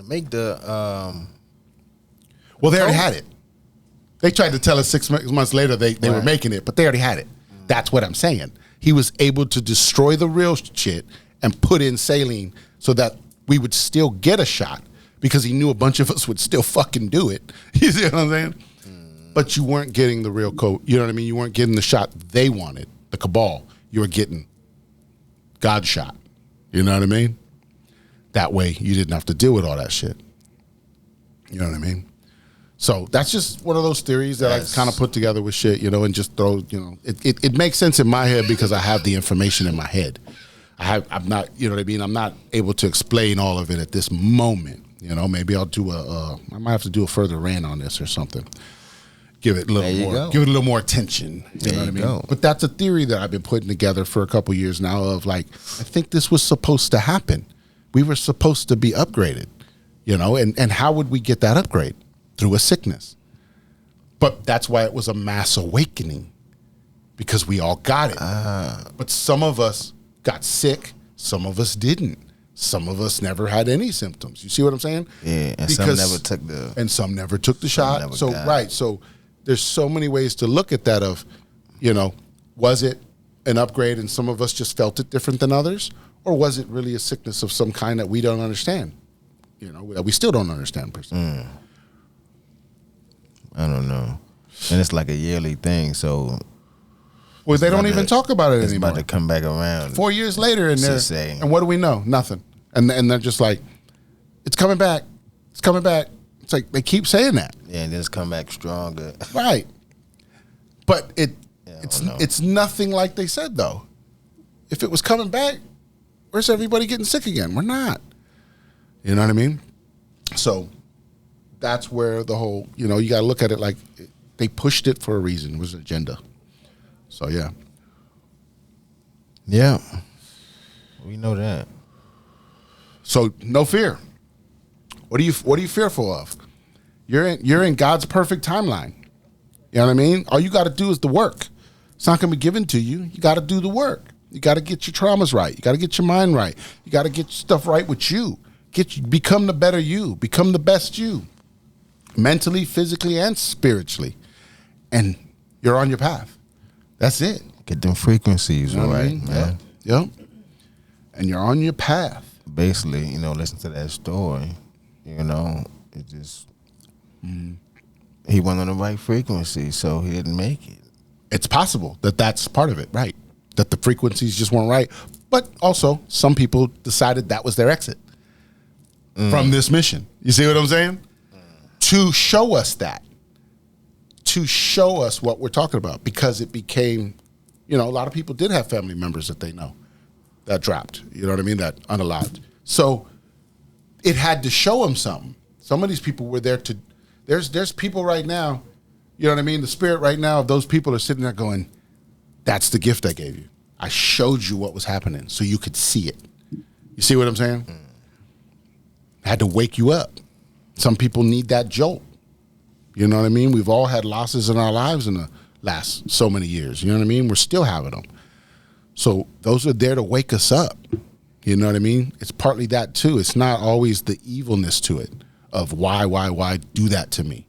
make the. Well, they already had it. They tried to tell us 6 months later they were making it, but they already had it. That's what I'm saying. He was able to destroy the real shit and put in saline so that we would still get a shot, because he knew a bunch of us would still fucking do it. You see what I'm saying? But you weren't getting the real code. You know what I mean? You weren't getting the shot they wanted, the cabal. You were getting God's shot. You know what I mean? That way you didn't have to deal with all that shit. You know what I mean? So that's just one of those theories that I kind of put together with shit, and just throw, it makes sense in my head because I have the information in my head. I'm not, you know what I mean? I'm not able to explain all of it at this moment. You know, maybe I'll do I might have to do a further rant on this or something. Give it a little more attention. You know what I mean? But that's a theory that I've been putting together for a couple years now of like, I think this was supposed to happen. We were supposed to be upgraded, you know, and how would we get that upgrade? Through a sickness. But that's why it was a mass awakening, because we all got it. But some of us got sick, some of us didn't. Some of us never had any symptoms. You see what I'm saying? Yeah, and some never took the shot. So right, so there's so many ways to look at that of, you know, was it an upgrade and some of us just felt it different than others? Or was it really a sickness of some kind that we don't understand? You know, that we still don't understand per se. I don't know. And it's like a yearly thing, so... Well, they don't even talk about it it's anymore. It's about to come back around. 4 years later, and what do we know? Nothing. And they're just like, it's coming back. It's coming back. It's like they keep saying that. Yeah, and then it's come back stronger. Right. But it's nothing like they said, though. If it was coming back, where's everybody getting sick again? We're not. You know what I mean? So that's where the whole, you know, you got to look at it like they pushed it for a reason. It was an agenda. So, yeah. Yeah. We know that. So, no fear. What are you fearful of? You're in God's perfect timeline. You know what I mean? All you got to do is the work. It's not going to be given to you. You got to do the work. You got to get your traumas right. You got to get your mind right. You got to get stuff right with you. Become the better you. Become the best you. Mentally, physically, and spiritually. And you're on your path. That's it. Get them frequencies right, man. Yep. And you're on your path. Basically, you know, listen to that story. You know, it just he went on the right frequency, so he didn't make it. It's possible that that's part of it, right? That the frequencies just weren't right. But also, some people decided that was their exit from this mission. You see what I'm saying? To show us that. To show us what we're talking about, because it became, you know, a lot of people did have family members that they know that dropped, you know what I mean, that unalived. So it had to show them something. Some of these people were there to, there's people right now, you know what I mean, the spirit right now of those people are sitting there going, that's the gift I gave you. I showed you what was happening so you could see it. You see what I'm saying? I had to wake you up. Some people need that jolt. You know what I mean? We've all had losses in our lives in the last so many years. You know what I mean? We're still having them. So those are there to wake us up. You know what I mean? It's partly that too. It's not always the evilness to it of why do that to me.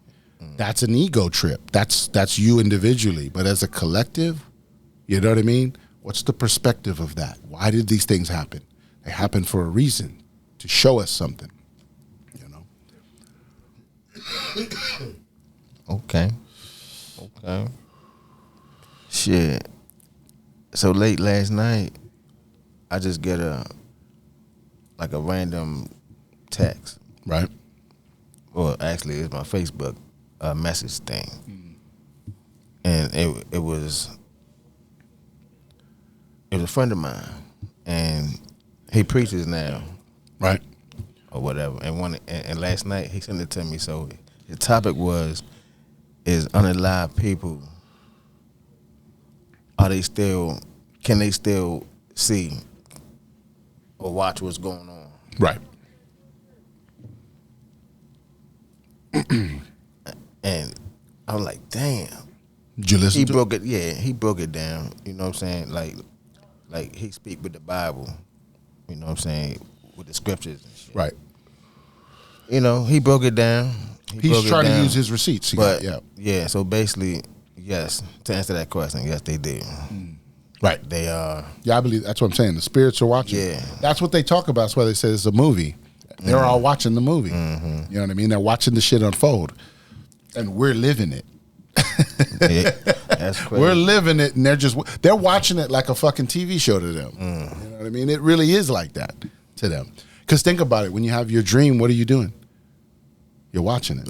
That's an ego trip. That's you individually. But as a collective, you know what I mean? What's the perspective of that? Why did these things happen? They happened for a reason, to show us something. You know? Okay. Shit. So late last night, I just get a random text. Right. Well, actually, it's my Facebook message thing. And it was a friend of mine, and he preaches now. Right. Or whatever. And last night, he sent it to me. So the topic is unalive people, can they still see or watch what's going on? Right. And I was like, damn. Did you listen he to broke it? Yeah, he broke it down. You know what I'm saying? Like he speak with the Bible. You know what I'm saying? With the scriptures and shit. Right. You know, he broke it down. He's trying to use his receipts. Yeah, so basically, yes, to answer that question, yes, they do. Right. They are. Yeah, I believe that's what I'm saying. The spirits are watching. Yeah. That's what they talk about. That's why they say it's a movie. They're all watching the movie. You know what I mean? They're watching the shit unfold. And we're living it. Yeah, that's crazy. We're living it, and they're watching it like a fucking TV show to them. You know what I mean? It really is like that to them. Because think about it. When you have your dream, what are you doing? You're watching it.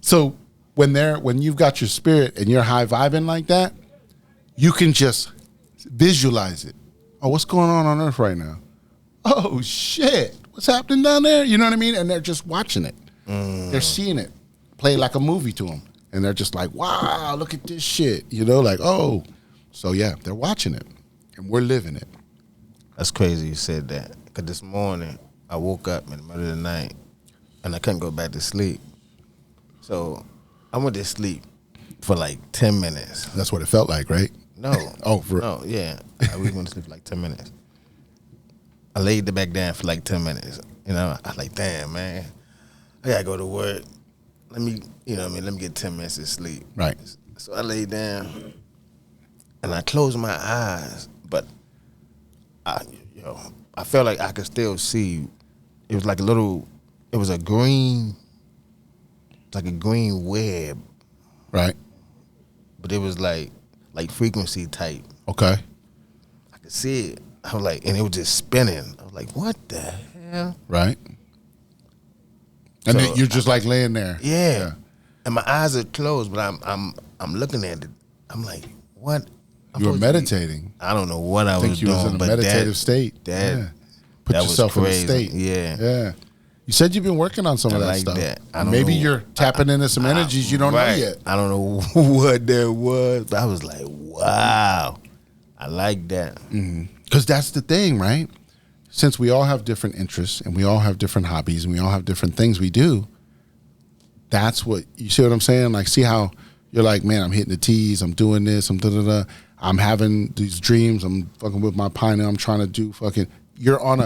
So when you've got your spirit and you're high vibing like that, you can just Visualize it. Oh, what's going on Earth right now? Oh, shit. What's happening down there? You know what I mean? And they're just watching it. They're seeing it play like a movie to them. And they're just like, wow, look at this shit. You know, like, oh. So, yeah, they're watching it. And we're living it. That's crazy you said that. Because this morning, I woke up in the middle of the night, and I couldn't go back to sleep. So I went to sleep for like 10 minutes. That's what it felt like, right? No. No, yeah. I really went to sleep for like 10 minutes. I laid the back down for like 10 minutes. You know, I was like, damn, man. I gotta go to work. Let me get 10 minutes of sleep. Right. So I laid down and I closed my eyes, but I felt like I could still see. It was like a green web. Right. But it was like frequency type. Okay. I could see it. I was like, and it was just spinning. I was like, what the hell? Right. And So then you're just like laying there. Yeah. And my eyes are closed, but I'm looking at it. I'm like, what? You were meditating. I don't know what I I think was you doing, was in a but meditative state. that Put that was yourself in a crazy. state. Yeah. Yeah. You said you've been working on some of that like stuff. that. I don't Maybe know. you're tapping into some energies you don't know Right. yet. I don't know what there was, but I was like, wow. I like that. Because that's the thing, right? Since we all have different interests and we all have different hobbies and we all have different things we do, that's what, you see what I'm saying? Like, see how you're like, man, I'm hitting the T's, I'm doing this, I'm da-da-da. I'm having these dreams, I'm fucking with my partner, I'm trying to do fucking, you're on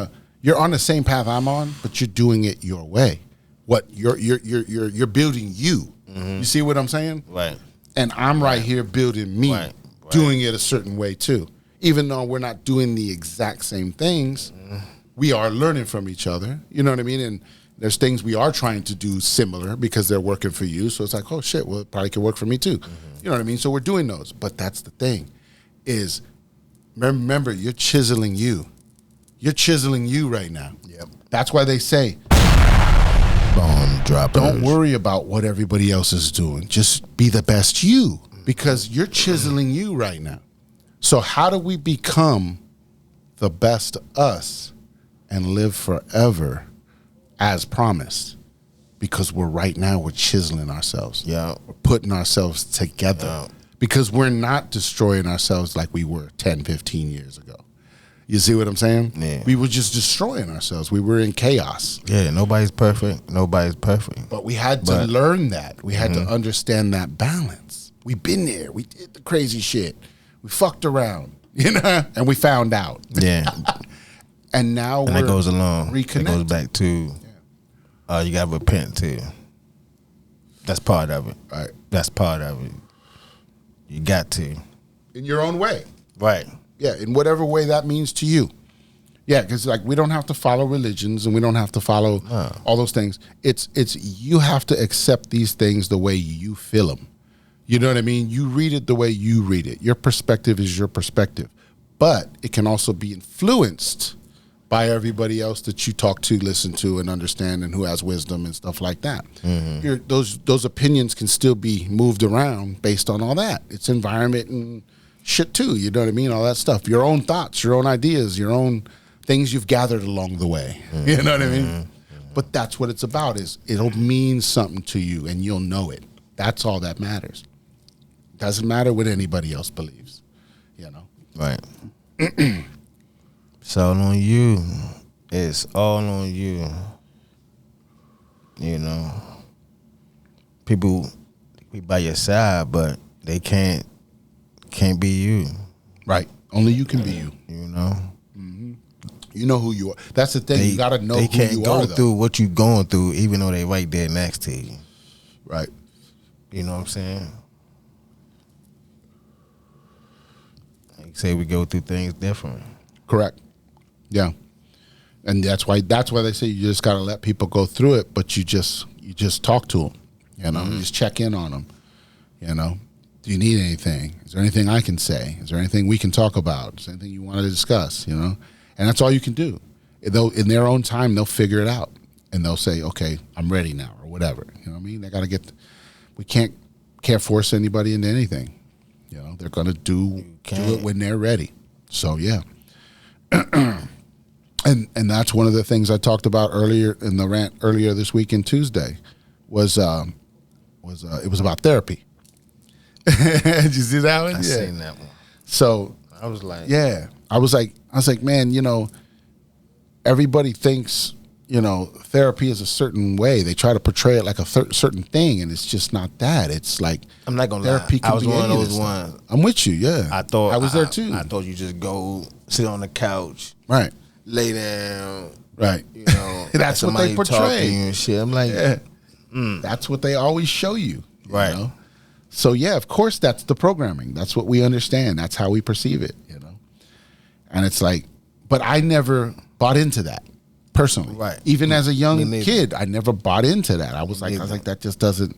the same path I'm on, but you're doing it your way. What you're building you. You see what I'm saying? Right. And I'm right here building me, Right. doing it a certain way too. Even though we're not doing the exact same things, we are learning from each other. You know what I mean? And there's things we are trying to do similar because they're working for you. So it's like, oh shit, well, it probably could work for me too. You know what I mean? So we're doing those. But that's the thing is, remember, you're chiseling you. You're chiseling you right now. Yep. That's why they say, Bone droppers. don't worry about what everybody else is doing. Just be the best you, because you're chiseling you right now. So how do we become the best us and live forever as promised? Because we're chiseling ourselves. Yeah. We're putting ourselves together. Yeah. Because we're not destroying ourselves like we were 10, 15 years ago. You see what I'm saying? Yeah. We were just destroying ourselves. We were in chaos. Yeah, nobody's perfect. Nobody's perfect. But we had to learn that. We had to understand that balance. We've been there. We did the crazy shit. We fucked around, you know, and we found out. Yeah. And now And we're that goes along. reconnected. That goes back to you gotta repent too. That's part of it. Right. That's part of it. You got to. In your own way. Right. Yeah, in whatever way that means to you. Yeah, because like we don't have to follow religions and we don't have to follow all those things. It's you have to accept these things the way you feel them. You know what I mean? You read it the way you read it. Your perspective is your perspective. But it can also be influenced by everybody else that you talk to, listen to, and understand, and who has wisdom and stuff like that. Those opinions can still be moved around based on all that. It's environment and shit too, you know what I mean? All that stuff. Your own thoughts, your own ideas, your own things you've gathered along the way. You know what I mean? But that's what it's about, is it'll mean something to you and you'll know it. That's all that matters. Doesn't matter what anybody else believes, you know? Right. It's all on you. It's all on you. You know. People be by your side, but they can't be you. Right. Only you can be you. You know. You know who you are. That's the thing. You got to know they who can't you go are, though. through what you're going through, even though they right there next to you. Right. You know what I'm saying? Like say we go through things different. Correct. Yeah. And that's why they say you just got to let people go through it, but you just talk to them, you know, you just check in on them, you know. Do you need anything? Is there anything I can say? Is there anything we can talk about? Is there anything you want to discuss, you know? And that's all you can do. They'll, in their own time, they'll figure it out. And they'll say, okay, I'm ready now, or whatever. You know what I mean? They got to we can't force anybody into anything. You know, they're going to do it when they're ready. So yeah. And that's one of the things I talked about earlier in the rant earlier this week in Tuesday was it was about therapy. Did you see that one? I seen that one. So I was like, yeah, I was like, man, everybody thinks, therapy is a certain way. They try to portray it like a certain thing, and it's just not that. It's like, I'm not gonna therapy lie. can I was be one of any those this ones. stuff. I'm with you. Yeah, I thought I was there too. I thought you just go sit on the couch, Right. lay down, Right. That's what they somebody portray. talking and shit. I'm like, Yeah. That's what they always show you. Right. So yeah, of course that's the programming. That's what we understand. That's how we perceive it, And it's like, but I never bought into that personally. Right. Even as a Me young neither. kid, I never bought into that. I was like, that just doesn't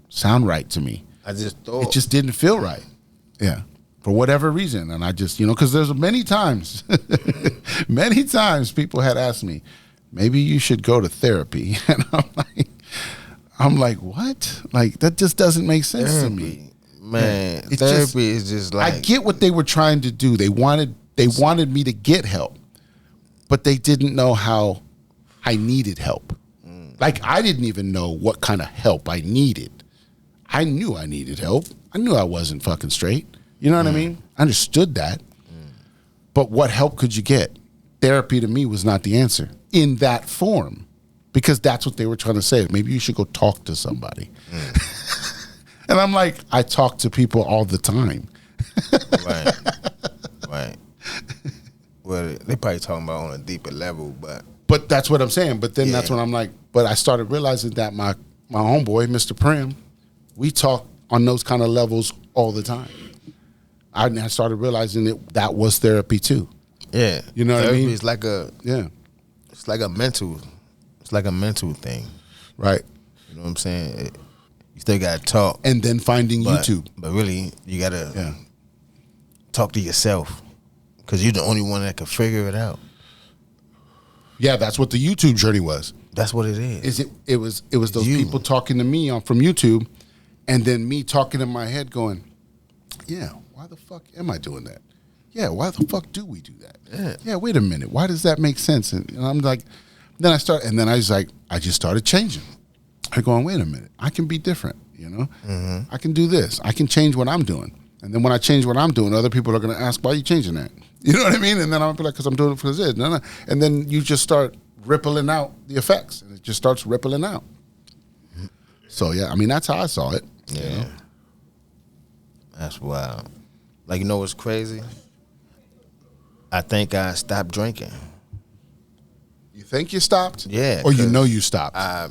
sound right to me. I just thought It just didn't feel right. Yeah. For whatever reason. And I just, because there's many times people had asked me, maybe you should go to therapy. And I'm like, what? Like, that just doesn't make sense to me. Man, It's therapy is just like I get what they were trying to do. They wanted me to get help, but they didn't know how I needed help. Like, I didn't even know what kind of help I needed. I knew I needed help. I knew I wasn't fucking straight. You know what I mean? I understood that. But what help could you get? Therapy to me was not the answer in that form, because that's what they were trying to say. Maybe you should go talk to somebody. And I'm like, I talk to people all the time. Right. Well, they probably talking about on a deeper level, but But that's what I'm saying. But then that's when I'm like, but I started realizing that my homeboy, Mr. Prim, we talk on those kind of levels all the time. I started realizing that was therapy too. yeah, You know what I therapy mean? is like a mental thing. Right. You know what I'm saying? You still gotta talk, And then finding but, YouTube. but really you gotta Yeah. talk to yourself because you're the only one that can figure it out. Yeah, that's what the YouTube journey was. That's what it is. It was those You. people talking to me from YouTube, and then me talking in my head going, yeah, why the fuck am I doing that? Yeah, why the fuck do we do that? Yeah, wait a minute. Why does that make sense? And I'm like, then I just started changing. I going, wait a minute, I can be different, I can do this. I can change what I'm doing. And then when I change what I'm doing, other people are going to ask, why are you changing that? You know what I mean? And then I'll be like, because I'm doing it for this. No. And then you just start rippling out the effects. And it just starts rippling out. So, yeah, I mean, that's how I saw it. Yeah. That's wild. Like, you know what's crazy? I think I stopped drinking. You think you stopped? Yeah, Or you 'cause know you stopped? I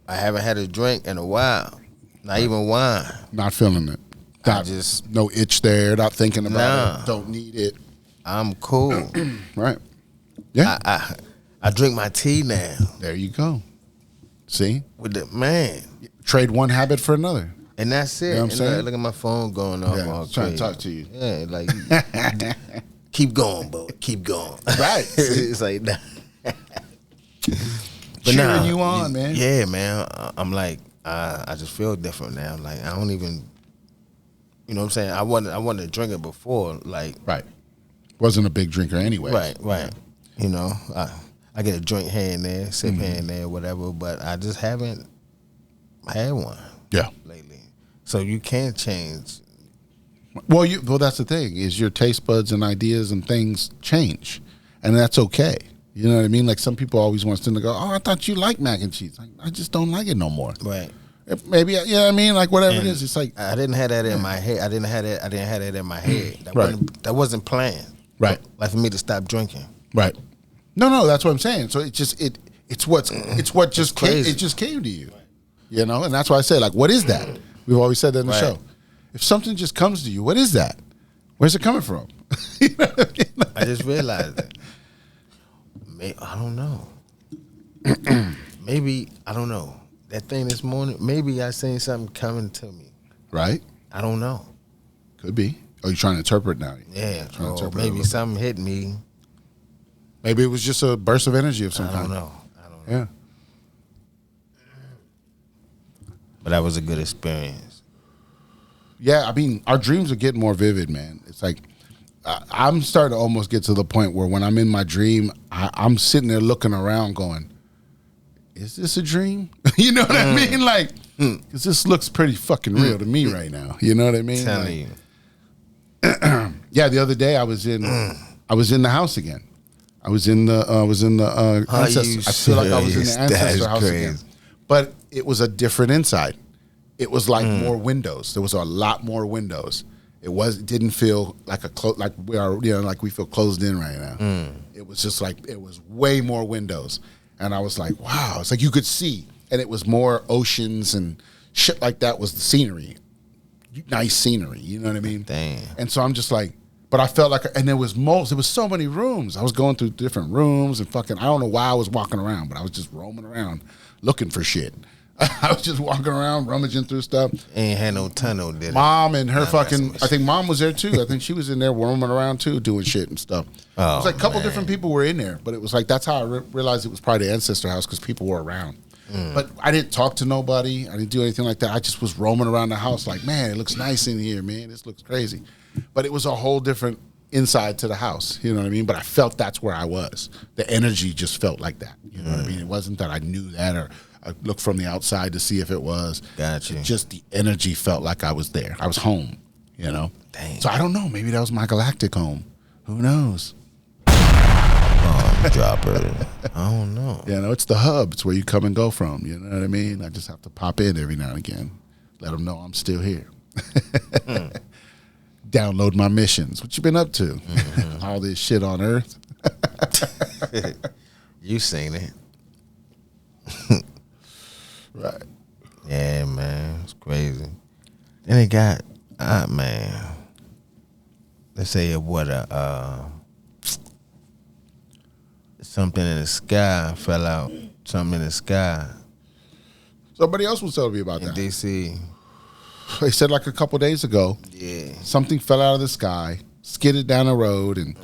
haven't had a drink in a while. Not even wine. Not feeling it. No itch there, not thinking about it, don't need it. I'm cool. Right. Yeah. I drink my tea now. There you go. See? With the man. Trade one habit for another. And that's it. You know what I'm And saying? Look at my phone going off. Yeah, all trying to crazy. talk to you. Yeah, like keep going, boy. Keep going. Right. It's like that. Cheering you on, man. Yeah, man. I'm like, I just feel different now. Like I don't even, you know what I'm saying? I wasn't a drinker before. Like Right. Wasn't a big drinker anyway. Right. You know, I get a drink here and there, sip here and there, whatever. But I just haven't had one. Yeah. Lately. So you can change. Well, that's the thing is your taste buds and ideas and things change, and that's okay. You know what I mean? Like some people always want to go, "Oh, I thought you liked mac and cheese." Like, I just don't like it no more. Right. Maybe you know what I mean? Like whatever it is, it's like I didn't have that in my head. I didn't have that in my head. Right. That wasn't planned. Right. Like for me to stop drinking. Right. No, that's what I'm saying. So it's what just came, crazy. it just came to you. You know, and that's why I say, like, what is that? We've always said that in the Right. show. If something just comes to you, what is that? Where's it coming from? You know what I mean? I just realized it. I don't know. Maybe, I don't know. That thing this morning, maybe I seen something coming to me. Right? I don't know. Could be. Oh, you're trying to interpret now. Yeah. Trying to Or interpret maybe it. something hit me. Maybe it was just a burst of energy of some I kind. don't know. Yeah. But that was a good experience. Yeah, I mean, our dreams are getting more vivid, man. It's like I'm starting to almost get to the point where when I'm in my dream, I'm sitting there looking around going, is this a dream? You know what I mean? Like, because this looks pretty fucking real to me right now. You know what I mean? Telling you. Yeah, the other day I was in the house again. I was in the ancestor. I feel like I was in the ancestor house again. But it was a different inside. It was like more windows. There was a lot more windows. It didn't feel like like we are, like we feel closed in right now. It was just like it was way more windows. And I was like, wow, it's like you could see. And it was more oceans and shit like that was the scenery. Nice scenery, you know what I mean? Damn. And so I'm just like, but I felt like, and there was so many rooms. I was going through different rooms and fucking, I don't know why I was walking around, but I was just roaming around looking for shit. I was just walking around, rummaging through stuff. Ain't had no tunnel, did it? Mom and her fucking, I think mom was there too. I think she was in there roaming around too, doing shit and stuff. It was like a couple different people were in there, but it was like, that's how I realized it was probably the ancestor house because people were around. But I didn't talk to nobody. I didn't do anything like that. I just was roaming around the house like, man, it looks nice in here, man. This looks crazy. But it was a whole different inside to the house. You know what I mean? But I felt that's where I was. The energy just felt like that. You know what I mean? It wasn't that I knew that or I looked from the outside to see if it was. Gotcha. Just the energy felt like I was there. I was home, you know? Dang. So I don't know. Maybe that was my galactic home. Who knows? Dropper. I don't know. You know, it's the hub. It's where you come and go from. You know what I mean? I just have to pop in every now and again. Let them know I'm still here. Download my missions. What you been up to? All this shit on Earth. You seen it. Right. Yeah, man. It's crazy. Then they got, man. Let's say something in the sky fell out. Something in the sky Somebody else was telling me about in that. D.C. They said like a couple days ago, Yeah. something fell out of the sky, skidded down the road, and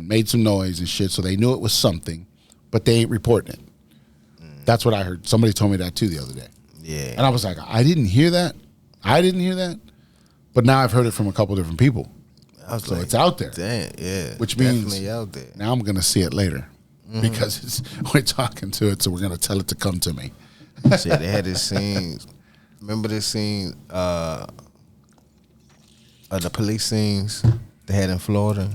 made some noise and shit. So they knew it was something, but they ain't reporting it. That's what I heard. Somebody told me that too the other day. Yeah. And I was like, I didn't hear that. But now I've heard it from a couple different people. I was So like, it's out there. Damn, yeah. Which means definitely out there. now I'm going to see it later because we're talking to it, so we're going to tell it to come to me. Shit, they had this scene. Remember this scene? The police scenes they had in Florida.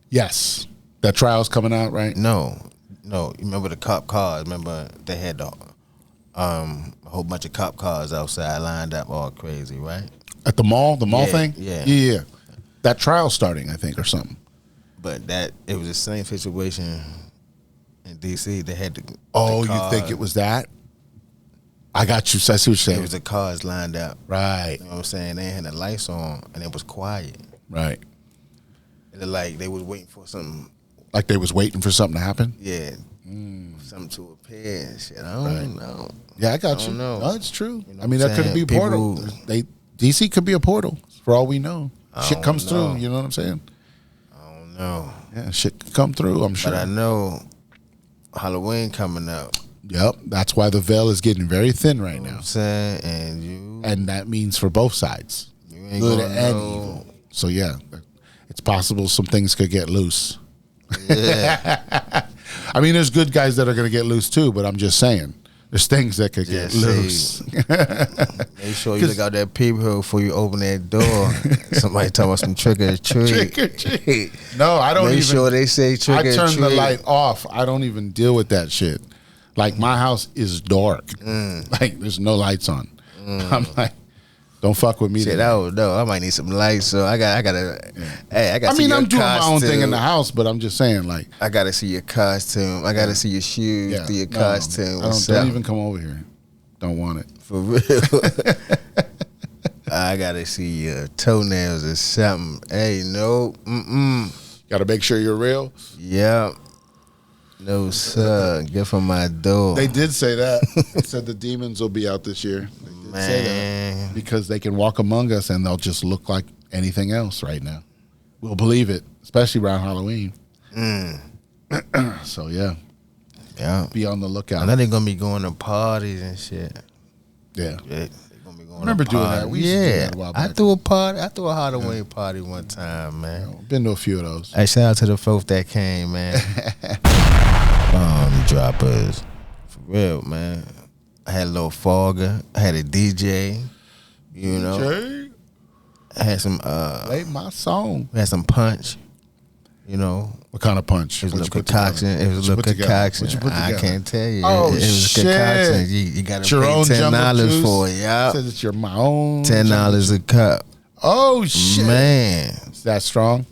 Yes. That trial's coming out, right? No. You remember the cop cars? Remember they had a whole bunch of cop cars outside lined up, all crazy, right? At the mall thing? Yeah. Yeah. That trial's starting, I think, or something. But it was the same situation in D.C. They had the Oh, the you cars. think it was that? I got you. I see what you're It saying. was the cars lined up. Right. You know what I'm saying? They had the lights on and it was quiet. Right. It looked like they was waiting for something. Like they was waiting for something to happen? Yeah. Something to appear and shit. I don't know. Yeah, I got I you. don't know. No, it's true. You know I mean, what that I'm could be a saying? portal. DC could be a portal, for all we know. I Shit don't comes know. through, you know what I'm saying? I don't know. Yeah, shit can come through, I'm sure. But I know Halloween coming up. Yep, that's why the veil is getting very thin right You know what now. I'm saying? And that means for both sides, You ain't good gonna and know. evil. So yeah, it's possible some things could get loose. Yeah. I mean, there's good guys that are going to get loose too, but I'm just saying, there's things that could get Just loose. Make sure you look out that peephole before you open that door. Somebody talking about some trick or treat. Trick or treat. No, I don't Make even. sure they say trick I or treat. turn the light off. I don't even deal with that shit. Like my house is dark. Like there's no lights on. I'm like, don't fuck with me. Shit, then. no, I might need some lights. So I gotta. Hey, I got. I mean, I'm doing my own thing in the house, but I'm just saying, like, I gotta see your costume. I gotta see your shoes. yeah, See your no, costume. don't even come over here. Don't want it. For real. I gotta see your toenails or something. Hey, no. Got to make sure you're real. Yep. No, sir. Get from my door. They did say that. They said the demons will be out this year. They did say that Man. because they can walk among us and they'll just look like anything else right now. We'll believe it, especially around Halloween. So yeah, Yeah. be on the I lookout. know they're gonna be going to parties and shit. Yeah. They're gonna be remember doing that. We used to do that a while I back. threw a party. I threw a Halloween party one time, man. Been to a few of those. Hey, shout out to the folks that came, man. Bomb droppers. For real, man. I had a little fogger. I had a DJ. You know. Jay, I had some play my song. we had some punch. You know. What kind of punch? It was a What'd little you put together? concoction. It was a What'd you little put together? concoction. What'd you put I together? can't tell you. Oh, it was shit. a concoction. You got to Your pay own Jumbo $10 Juice? for it. Yeah. Says it's my own. $10 a cup. Oh shit, Man. Is that strong?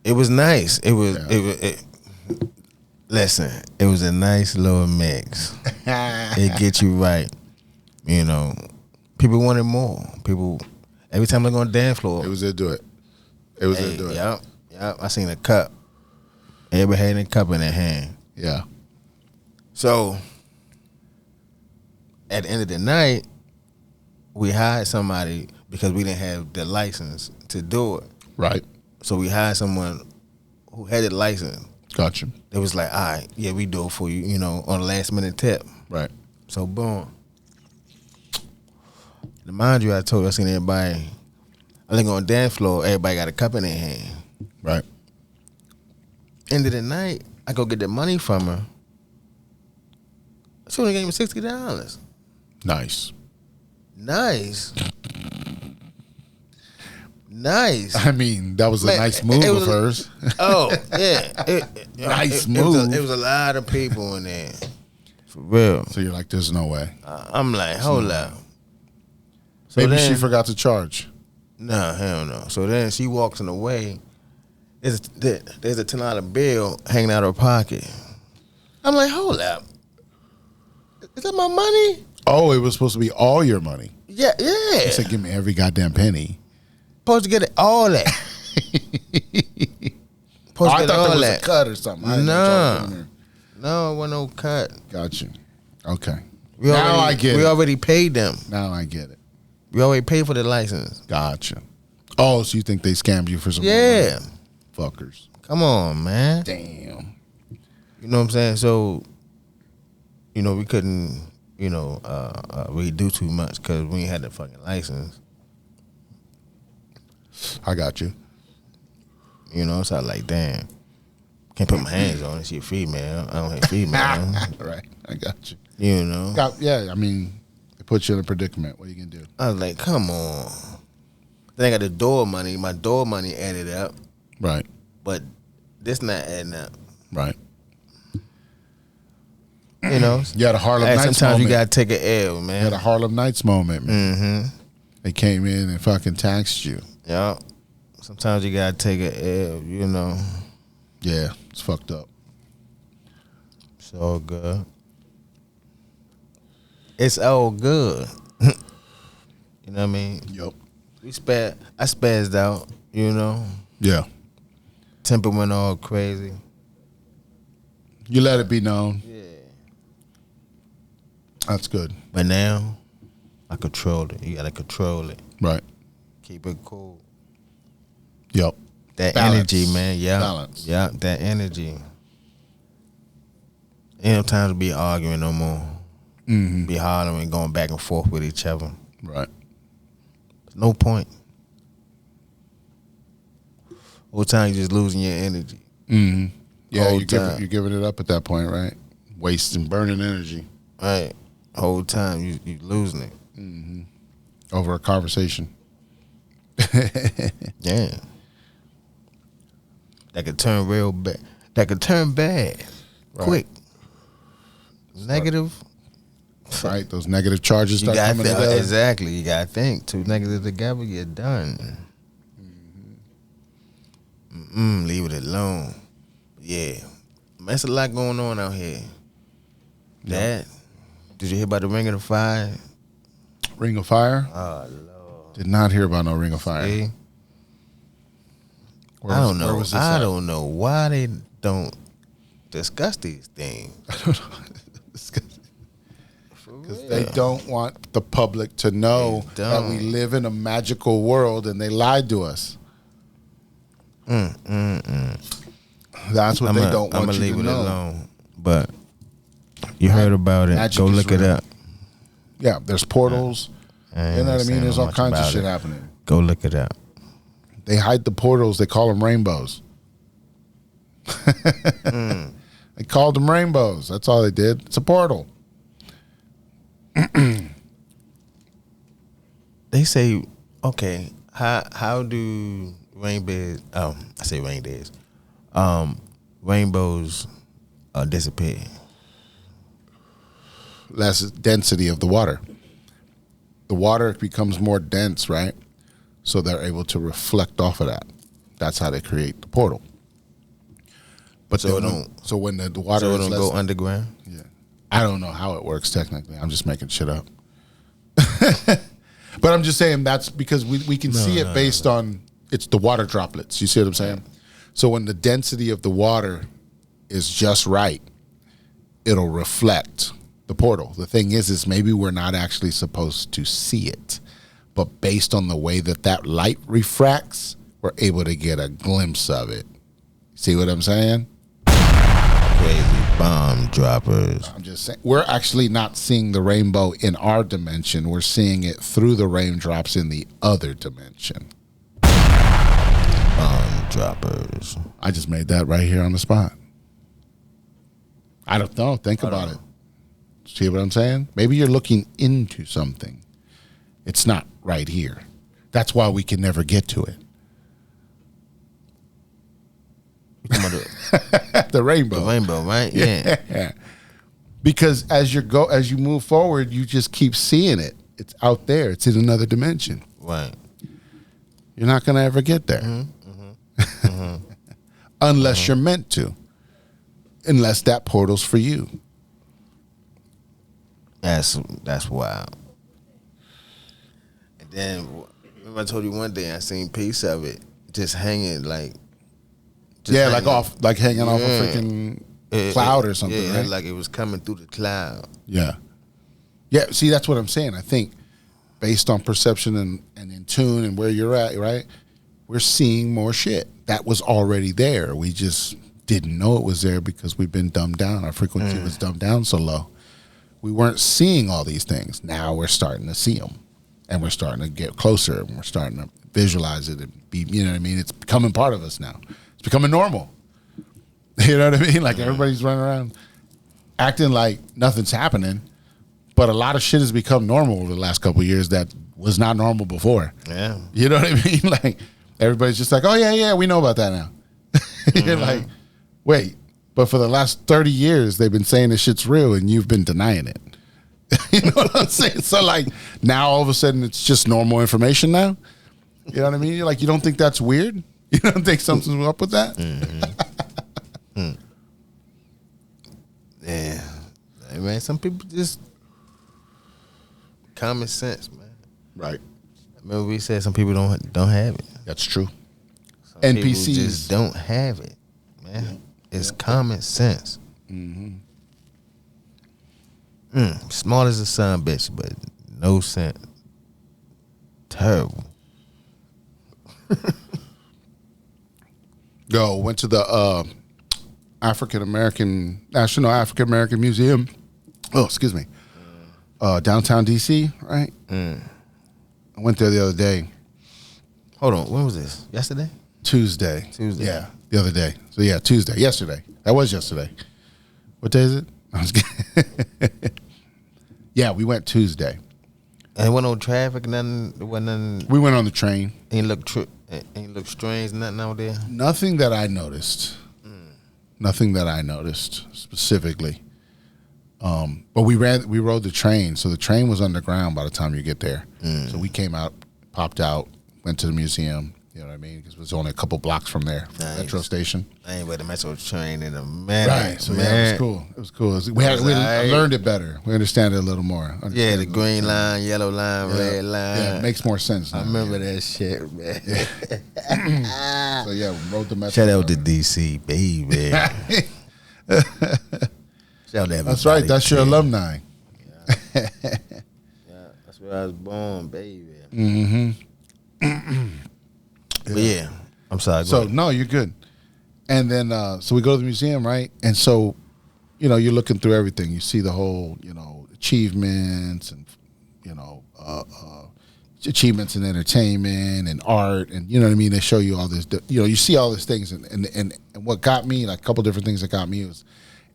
It was nice. Listen, it was a nice little mix. It get you right. You know, people wanted more. People, every time they go on the dance floor. It was there. Do it. It was there. Do it. Yep. I seen a cup. Everybody had a cup in their hand. Yeah. So, at the end of the night, we hired somebody because we didn't have the license to do it. Right. So we hired someone who had the license. Gotcha. It was like, all right, yeah, we do it for you, you know, on a last minute tip. Right. So boom. Now, mind you, I told you I seen everybody. I think on the dance floor, everybody got a cup in their hand. Right. End of the night, I go get the money from her. She only gave me $60. Nice. Nice. Nice. I mean, that was a Man, nice move it of was- hers. Oh, yeah. Nice It move. was a lot of people in there. For real. So you're like, there's no way. I'm like, hold up. So Maybe then, she forgot to charge. Nah, hell no. So then she walks in the way. There's a $10 bill hanging out of her pocket. I'm like, hold up. Is that my money? Oh, it was supposed to be all your money. Yeah. You said, give me every goddamn penny. Supposed to get it all that. Supposed to I get thought all there was that. a cut or something. I didn't know what y'all Nah. were doing No, it wasn't no cut. there. Got you. Okay. We Now already, I get we it. already paid them. Now I get it. We already paid for the license. Gotcha. Oh, so you think they scammed you for some Yeah. money? Fuckers. Come on, man. Damn. You know what I'm saying? So, you know, we couldn't, you know, really do too much because we ain't had the fucking license. I got you. You know, so I was like, damn, can't put my hands on it. She a female. I don't hate female. Right. I got you. You know? Yeah, I mean, it puts you in a predicament. What are you going to do? I was like, come on. Then I got the door money. My door money added up, Right. but this not adding up. Right. You know? You had a Harlem Hey, Nights sometimes moment. you got to take an L, You had a man. Harlem Nights moment, man. Mm-hmm. They came in and fucking taxed you. Yeah. Sometimes you got to take an L, you know? Yeah, it's fucked up. It's all good. It's all good. You know what I mean? Yep. I spazzed out, you know? Yeah. Temper went all crazy. You let it be known. Yeah. That's good. But now, I control it. You got to control it. Right. Keep it cool. Yep. That Balance. energy, man. Yeah. Balance. Yeah, that energy. Ain't no time to be arguing no more. Mm-hmm. Be hollering, going back and forth with each other. Right. There's no point. Whole time you just losing your energy. Mm-hmm. Yeah, Whole you're time. giving it up at that point, right? Wasting, burning energy Right. Whole time you losing it. over a conversation. Yeah. That could turn real bad. That could turn bad. Right. Quick. Negative. Right? Those negative charges You start got coming together. exactly. You got to think. Two negatives together, you're done. Leave it alone. Yeah. There's a lot going on out here. That. Did you hear about the Ring of the Fire? Ring of Fire? Oh, Lord. Did not hear about no Ring of Fire. See? Where I was- don't know. where was this I at? don't know why they don't discuss these things. I don't know. Because they don't want the public to know They that we don't. live in a magical world and they lied to us. That's what they don't I'm want gonna you leave to it know. alone. But you heard about it. Magic Go is look it real. up. Yeah, there's portals. You know what I mean? There's all kinds of shit happening. Go look it up. They hide the portals. They call them rainbows. They called them rainbows. That's all they did. It's a portal. They say, okay, how do rainbows? I say rainbows. Rainbows disappear. Less density of the water. The water becomes more dense, right? So they're able to reflect off of that. That's how they create the portal. But so when the water So it is don't less, go underground. yeah, I don't know how it works technically. I'm just making shit up. But I'm just saying that's because we can see it based on it's the water droplets. You see what I'm saying? So when the density of the water is just right, it'll reflect the portal. The thing is maybe we're not actually supposed to see it, but based on the way that light refracts, we're able to get a glimpse of it. See what I'm saying? Crazy bomb droppers. I'm just saying we're actually not seeing the rainbow in our dimension. We're seeing it through the raindrops in the other dimension. Bomb droppers. I just made that right here on the spot. I don't know. Think about it. See what I'm saying? Maybe you're looking into something. It's not right here. That's why we can never get to it. The rainbow. The rainbow, right? Yeah. Because as you move forward, you just keep seeing it. It's out there. It's in another dimension. Right. You're not going to ever get there. Unless you're meant to. Unless that portal's for you. That's wild. And then remember I told you one day I seen a piece of it just hanging like. Yeah, hanging off a freaking cloud or something, right? Like it was coming through the cloud. Yeah. Yeah, see, that's what I'm saying. I think based on perception and in tune and where you're at, right, we're seeing more shit. That was already there. We just didn't know it was there because we've been dumbed down. Our frequency was dumbed down so low. We weren't seeing all these things. Now we're starting to see them. And we're starting to get closer. And we're starting to visualize it and be, you know what I mean? It's becoming part of us now. It's becoming normal. You know what I mean? Like everybody's running around acting like nothing's happening. But a lot of shit has become normal over the last couple of years that was not normal before. Yeah. You know what I mean? Like everybody's just like, oh, yeah, we know about that now. You're like, wait. But for the last 30 years, they've been saying this shit's real and you've been denying it. You know what I'm saying? So like now all of a sudden it's just normal information now. You know what I mean? You're like, you don't think that's weird? You don't think something's up with that? Yeah. Hey, man, some people just common sense, man. Right. Remember we said some people don't have it. That's true. Some NPCs people just don't have it, man. Yeah. It's common sense. Smart as a son, bitch, but no sense. Terrible. Went to the National African American Museum. Oh, excuse me. Downtown DC, right? I went there the other day. Hold on, when was this? Yesterday? Tuesday. Yeah, the other day. So yeah, Tuesday. Yesterday. That was yesterday. What day is it? I was kidding. Yeah, we went Tuesday. And it wasn't no traffic, nothing. We went on the train. Ain't look strange, nothing out there. Nothing that I noticed. Nothing that I noticed specifically. But we rode the train, so the train was underground by the time you get there. So we came out, popped out, went to the museum. You know what I mean? Because it was only a couple blocks from there, from the metro station. I ain't with the metro train in a minute. Right. So yeah, it was cool. We learned it better. We understand it a little more. Yeah, the green line, yellow line, red line. Yeah, it makes more sense now. I remember that shit, man. Yeah. So yeah, we rode the metro. Shout out to DC, baby. Shout out. That's right. That's your alumni. Yeah, that's where I was born, baby. But yeah, I'm sorry. So no, you're good. And then so we go to the museum, right? And so, you're looking through everything. You see the whole, achievements and achievements in entertainment and art, and you know what I mean. They show you all this. You see all these things, and what got me, like a couple different things that got me was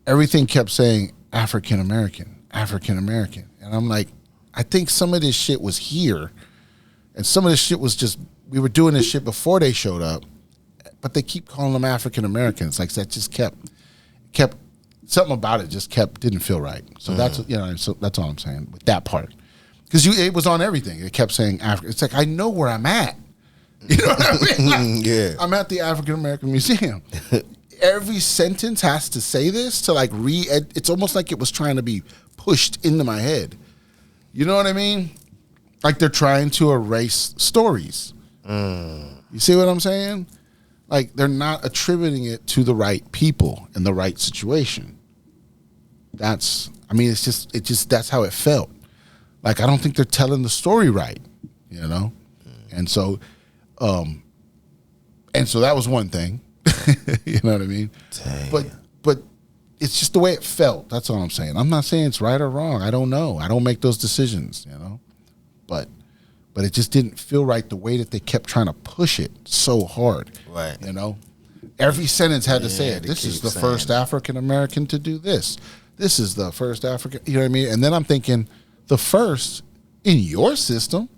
everything kept saying African American, and I'm like, I think some of this shit was here, and some of this shit was just we were doing this shit before they showed up, but they keep calling them African Americans. Like that just kept something about it just didn't feel right. So that's so that's all I'm saying with that part. Because it was on everything. It kept saying Africa. It's like, I know where I'm at. You know what I mean? Like, yeah. I'm at the African American Museum. Every sentence has to say this to like it's almost like it was trying to be pushed into my head. You know what I mean? Like they're trying to erase stories. You see what I'm saying? Like they're not attributing it to the right people in the right situation. It's just that's how it felt. Like, I don't think they're telling the story right, you know? And so that was one thing. You know what I mean? Dang. But it's just the way it felt. That's all I'm saying. I'm not saying it's right or wrong. I don't know. I don't make those decisions, you know? But it just didn't feel right the way that they kept trying to push it so hard. Right. You know? Every sentence had to say it. This is the first African American to do this. This is the first African, you know what I mean? And then I'm thinking, the first in your system.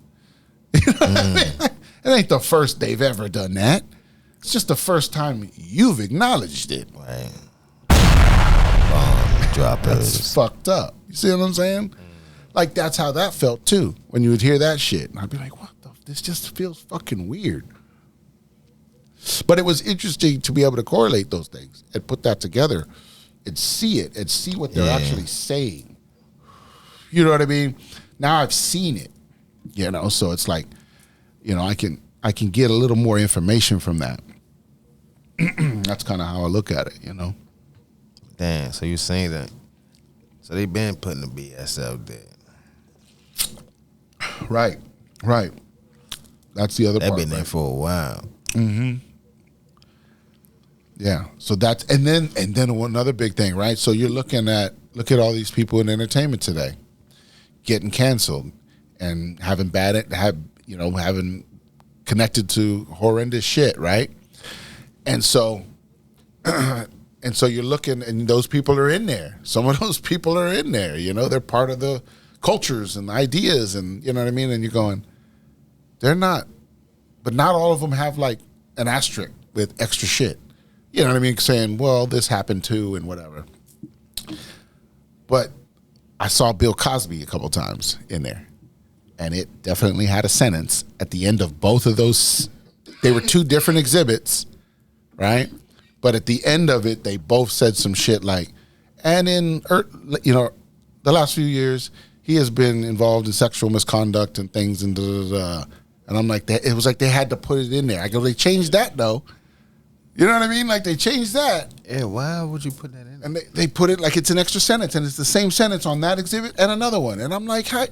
You know what I mean? It ain't the first they've ever done that. It's just the first time you've acknowledged it. Right. Bomb droppers. That's fucked up. You see what I'm saying? Like, that's how that felt, too, when you would hear that shit. And I'd be like, this just feels fucking weird. But it was interesting to be able to correlate those things and put that together and see it and see what they're actually saying. You know what I mean? Now I've seen it, you know, so it's like, you know, I can get a little more information from that. That's kind of how I look at it, you know. Damn, so you're saying that, so they've been putting the BS out there. Right. That's the other part. They've been there for a while. Mm-hmm. Yeah, so that's, and then another big thing, right? So you're look at all these people in entertainment today getting canceled and having having connected to horrendous shit, right? And so you're looking, and those people are in there. Some of those people are in there, you know, they're part of the cultures and ideas, and you know what I mean? And you're going, they're not, but not all of them have like an asterisk with extra shit. You know what I mean? Saying, well, this happened too and whatever. But I saw Bill Cosby a couple times in there, and it definitely had a sentence at the end of both of those. They were two different exhibits, right? But at the end of it, they both said some shit like, and in, the last few years, he has been involved in sexual misconduct and things and da-da-da. And I'm like, it was like they had to put it in there. I go, they changed that though. You know what I mean? Like they changed that. Yeah, why would you put that in? And they put it like it's an extra sentence, and it's the same sentence on that exhibit and another one. And I'm like, how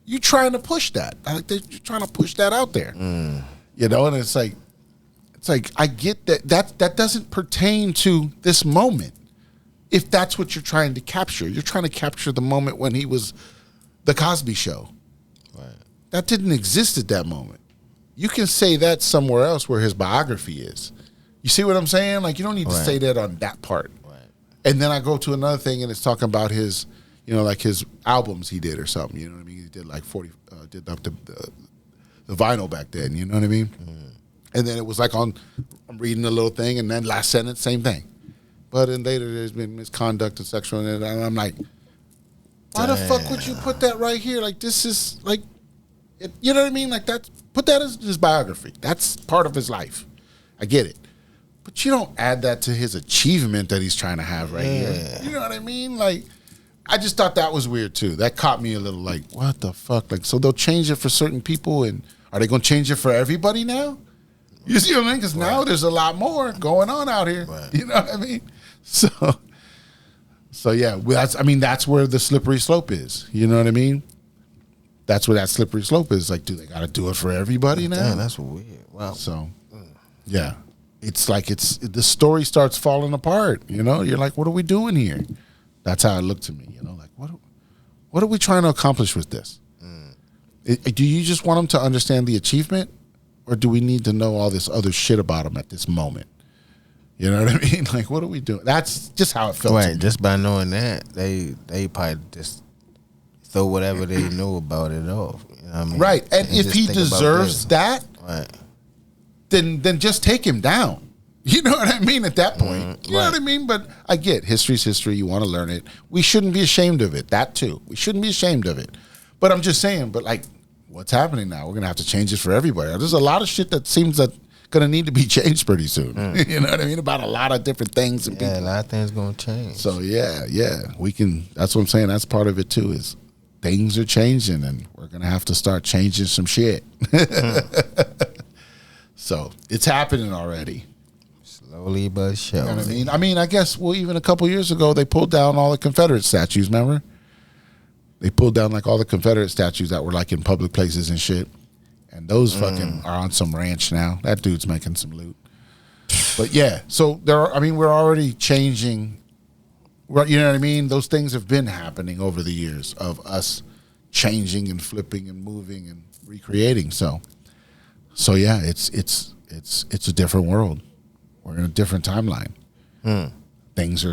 you trying to push that? You're trying to push that out there. You know, and it's like I get that doesn't pertain to this moment. If that's what you're trying to capture, you're trying to capture the moment when he was the Cosby Show. Right. That didn't exist at that moment. You can say that somewhere else where his biography is. You see what I'm saying? Like, you don't need to say that on that part. Right. And then I go to another thing, and it's talking about his, like his albums he did or something. You know what I mean? He did like 40, did up the vinyl back then. You know what I mean? And then it was like I'm reading a little thing, and then last sentence, same thing. But then later there's been misconduct and sexual, and I'm like, why the fuck would you put that right here? Like, this is like, you know what I mean? Like, put that as his biography. That's part of his life. I get it. But you don't add that to his achievement that he's trying to have right here. You know what I mean? Like, I just thought that was weird too. That caught me a little like, what the fuck? Like, so they'll change it for certain people, and are they going to change it for everybody now? You see what I mean? Because now there's a lot more going on out here. Right. You know what I mean? So yeah, that's where the slippery slope is. You know what I mean? That's where that slippery slope is. Like, do they got to do it for everybody now? Damn, that's weird. Wow. So, yeah. It's like the story starts falling apart, you know? You're like, what are we doing here? That's how it looked to me, you know? Like, what are we trying to accomplish with this? Do you just want them to understand the achievement, or do we need to know all this other shit about them at this moment? You know what I mean? Like, what are we doing? That's just how it felt. Right, just by knowing that, they probably just throw whatever they know about it off. You know what I mean? Right, and if he deserves that, right, then just take him down. You know what I mean? At that point, you know what I mean? But I get history's history. You want to learn it. We shouldn't be ashamed of it. That too. We shouldn't be ashamed of it. But I'm just saying. But like, what's happening now? We're gonna have to change it for everybody. There's a lot of shit that seems that gonna need to be changed pretty soon. You know what I mean? About a lot of different things and people. A lot of things gonna change. So yeah, we can. That's what I'm saying. That's part of it too. Is things are changing, and we're gonna have to start changing some shit. So it's happening already. Slowly but surely. You know what I mean? I guess, well, even a couple years ago, they pulled down all the Confederate statues, remember? They pulled down, like, all the Confederate statues that were, like, in public places and shit. And those fucking are on some ranch now. That dude's making some loot. But, yeah, so we're already changing. You know what I mean? Those things have been happening over the years of us changing and flipping and moving and recreating. So yeah, it's a different world. We're in a different timeline. Things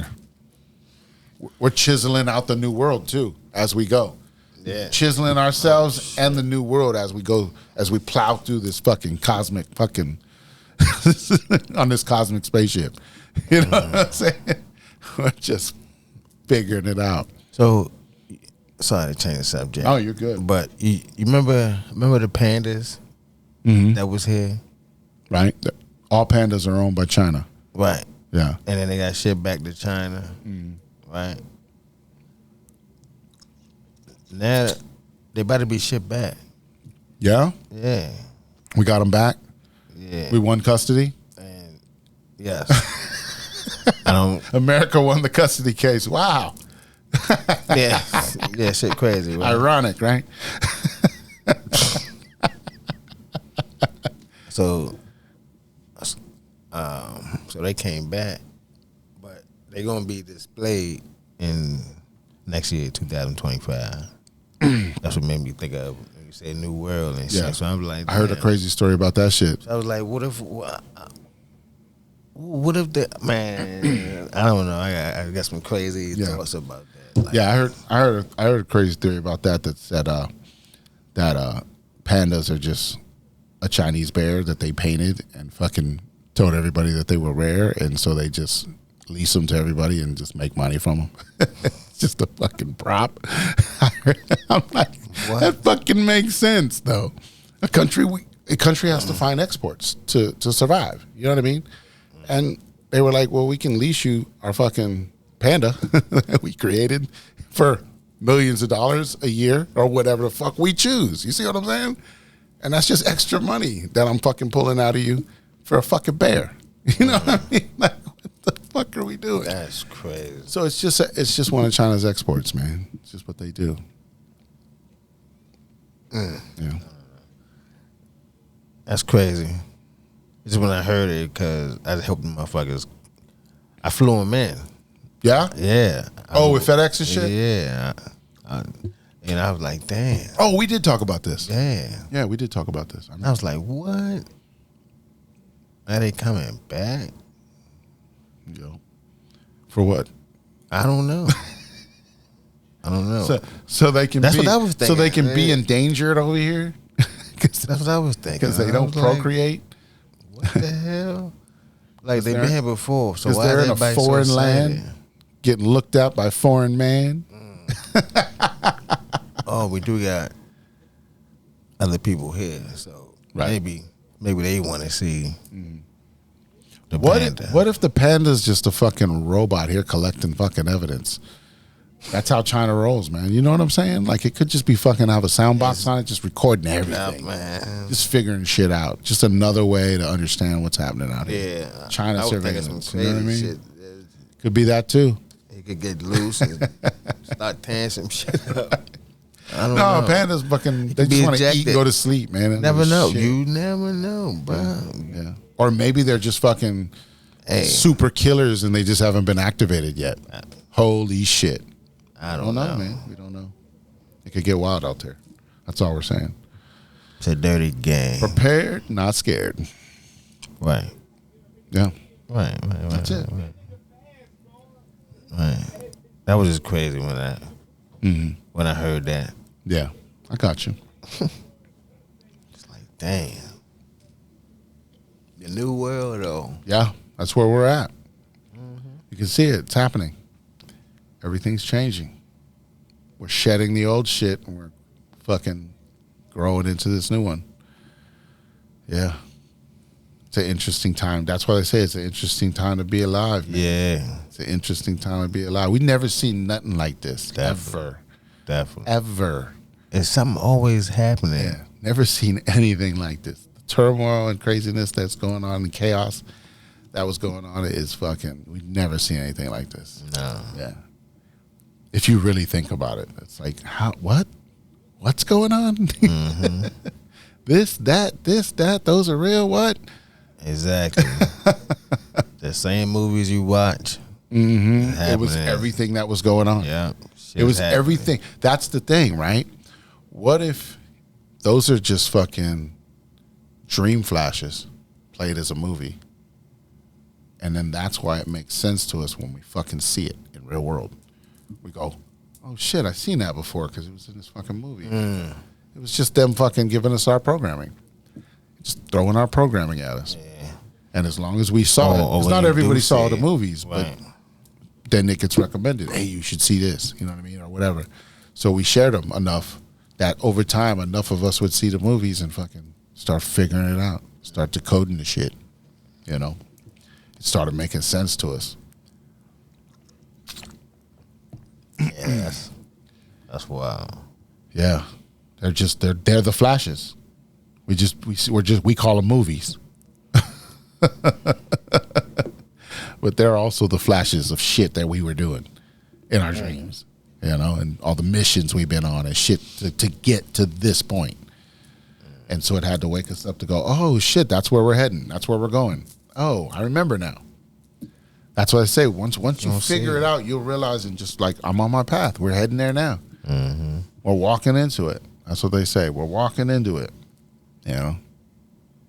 we're chiseling out the new world too as we go. Yeah, chiseling ourselves and the new world as we go, as we plow through this fucking cosmic on this cosmic spaceship. You know what I'm saying? We're just figuring it out. So, sorry to change the subject. Oh, you're good. But you remember the pandas that was here, right? All pandas are owned by China. Right. Yeah. And then they got shipped back to China. Right. Now they about to be shipped back. Yeah? Yeah. We got them back? Yeah. We won custody? And yes. America won the custody case. Wow. Yeah. Yeah, shit crazy. Right? Ironic, right? So they came back, but they're gonna be displayed in next year, 2025. That's what made me think of when you say New World and shit. So I'm like, I heard a crazy story about that shit. So I was like, what if the man? I don't know. I got some crazy thoughts about that. Like, yeah, I heard a crazy theory about that said that pandas are just a Chinese bear that they painted and fucking told everybody that they were rare, and so they just lease them to everybody and just make money from them. It's just a fucking prop. I'm like, what? That fucking makes sense though. A country has to find exports to survive. You know what I mean? And they were like, well, we can lease you our fucking panda that we created for millions of dollars a year or whatever the fuck we choose. You see what I'm saying? And that's just extra money that I'm fucking pulling out of you for a fucking bear. You know what I mean? Like, what the fuck are we doing? That's crazy. So it's just one of China's exports, man. It's just what they do. Yeah. That's crazy. Just when I heard it, because I helped the motherfuckers. I flew them in. Yeah? Yeah. With FedEx and shit? Yeah. And I was like, damn. Oh, we did talk about this. Damn. Yeah, we did talk about this. I was like, what? Are they coming back? Yo. For what? I don't know. I don't know. So they can. That's what I was thinking. So they can be endangered over here. That's what I was thinking. Because they don't procreate. Like, what the hell? Like they've been here before. So why they're is in a everybody foreign so land, getting looked at by foreign man. Oh, we do got other people here, so maybe they want to see the panda. What if the panda's just a fucking robot here collecting fucking evidence? That's how China rolls, man. You know what I'm saying? Like, it could just be fucking have a sound box on it, just recording everything. Man. Just figuring shit out. Just another way to understand what's happening out here. Yeah. China surveillance. Some You know what I crazy mean? shit. Could be that too. He could get loose and start tearing some shit up. I don't No, know. pandas fucking, they just want to eat and go to sleep, man. Never know. Shit. You never know, bro. Yeah. Or maybe they're just fucking super killers and they just haven't been activated yet. Holy shit. I don't know, man. We don't know. It could get wild out there. That's all we're saying. It's a dirty game. Prepared, not scared. Right. Yeah. Right. That's it. Right. That was just crazy when I heard that. Yeah. I got you. It's like, damn. The new world, though. Yeah. That's where we're at. You can see it. It's happening. Everything's changing. We're shedding the old shit and we're fucking growing into this new one. Yeah. It's an interesting time. That's why they say it's an interesting time to be alive, man. Yeah. It's an interesting time to be alive. We never seen nothing like this. Definitely. Ever. It's something always happening. Yeah. Never seen anything like this. The turmoil and craziness that's going on and chaos that was going on is fucking, we've never seen anything like this. No. Yeah. If you really think about it, it's like, what's going on? This, that, those are real, what? Exactly. The same movies you watch. It was everything that was going on. Yeah. It was everything. That's the thing, right? What if those are just fucking dream flashes played as a movie? And then that's why it makes sense to us when we fucking see it in real world. We go, oh shit, I've seen that before because it was in this fucking movie. It was just them fucking giving us our programming. Just throwing our programming at us. Yeah. And as long as we saw it, because not everybody saw the movies, right. But then it gets recommended. Hey, you should see this, you know what I mean, or whatever. So we shared them enough that over time, enough of us would see the movies and fucking start figuring it out, start decoding the shit, you know. It started making sense to us. Yes. That's wild. Yeah. They're the flashes. We call them movies. But they're also the flashes of shit that we were doing in our dreams, you know, and all the missions we've been on and shit to get to this point. And so it had to wake us up to go, oh shit, that's where we're heading. That's where we're going. Oh, I remember now. That's what I say. Once you figure it out, you'll realize and just like, I'm on my path. We're heading there now. We're walking into it. That's what they say. We're walking into it. You know,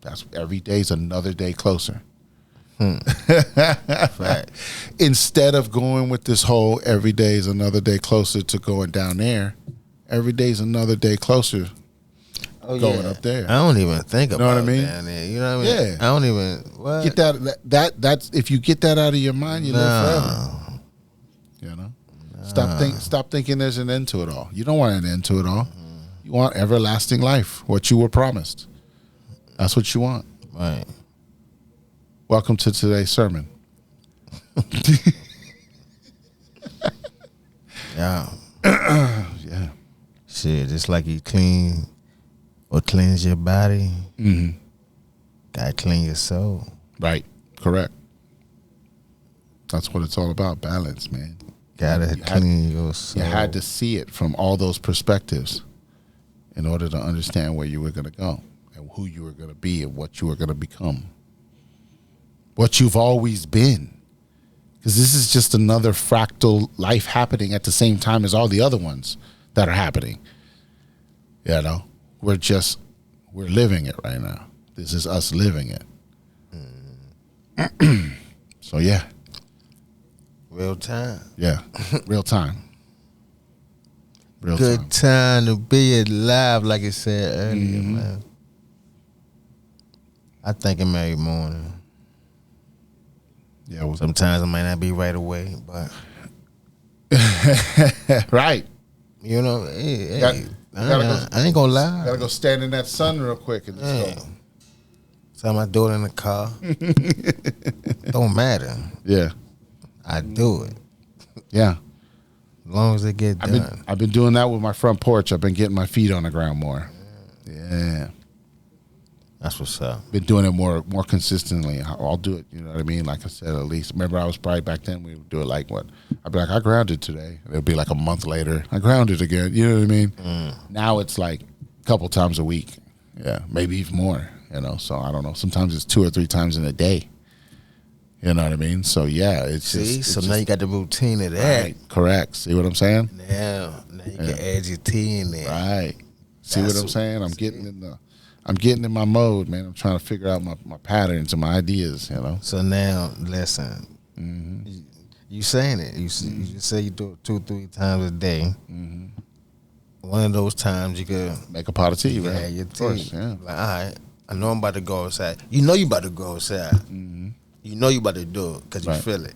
that's every day's another day closer. Right. Instead of going with this whole every day is another day closer to going down there, every day's another day closer going up there. I don't even think about what I mean? down there. You know what I mean? Yeah. I don't even what? Get that's if you get that out of your mind, you live forever. You know? Stop thinking there's an end to it all. You don't want an end to it all. You want everlasting life, what you were promised. That's what you want. Right. Welcome to today's sermon. Yeah. Yeah. Shit, just like you clean or cleanse your body, gotta clean your soul. Right. Correct. That's what it's all about. Balance, man. Gotta clean your soul. You had to see it from all those perspectives in order to understand where you were going to go and who you were going to be and what you were going to become. What you've always been. Because this is just another fractal life happening at the same time as all the other ones that are happening. You know? We're living it right now. This is us living it. So, yeah. Real time. Yeah. Real time. Good time to be alive, like it said earlier, man. I think him every morning. Yeah. Well, sometimes it might not be right away, but right. You know, I ain't gonna lie. Gotta go stand in that sun real quick and just go. Tell my daughter in the car. Don't matter. Yeah. I do it. Yeah. As long as it get done. I've been doing that with my front porch. I've been getting my feet on the ground more. Yeah. That's what's up. Been doing it more consistently. I'll do it, you know what I mean? Like I said, at least. Remember, I was probably back then, we would do it like what? I'd be like, I grounded today. It'll be like a month later. I grounded again. You know what I mean? Now it's like a couple times a week. Yeah. Maybe even more, you know? So I don't know. Sometimes it's 2 or 3 times in a day. You know what I mean? So yeah, it's just now you got the routine of that. Right, correct. See what I'm saying? Now you can add your tea in there. Right. See what I'm saying? I'm getting in my mode, man. I'm trying to figure out my patterns and my ideas, you know. So now, listen. You saying it. You say you do it 2-3 times a day. One of those times you could Make a pot of tea, right? Yeah, your Of course, tea. yeah. Like, all right, I know I'm about to go outside. You know you about to go outside. You know you about to do it because you Right. feel it.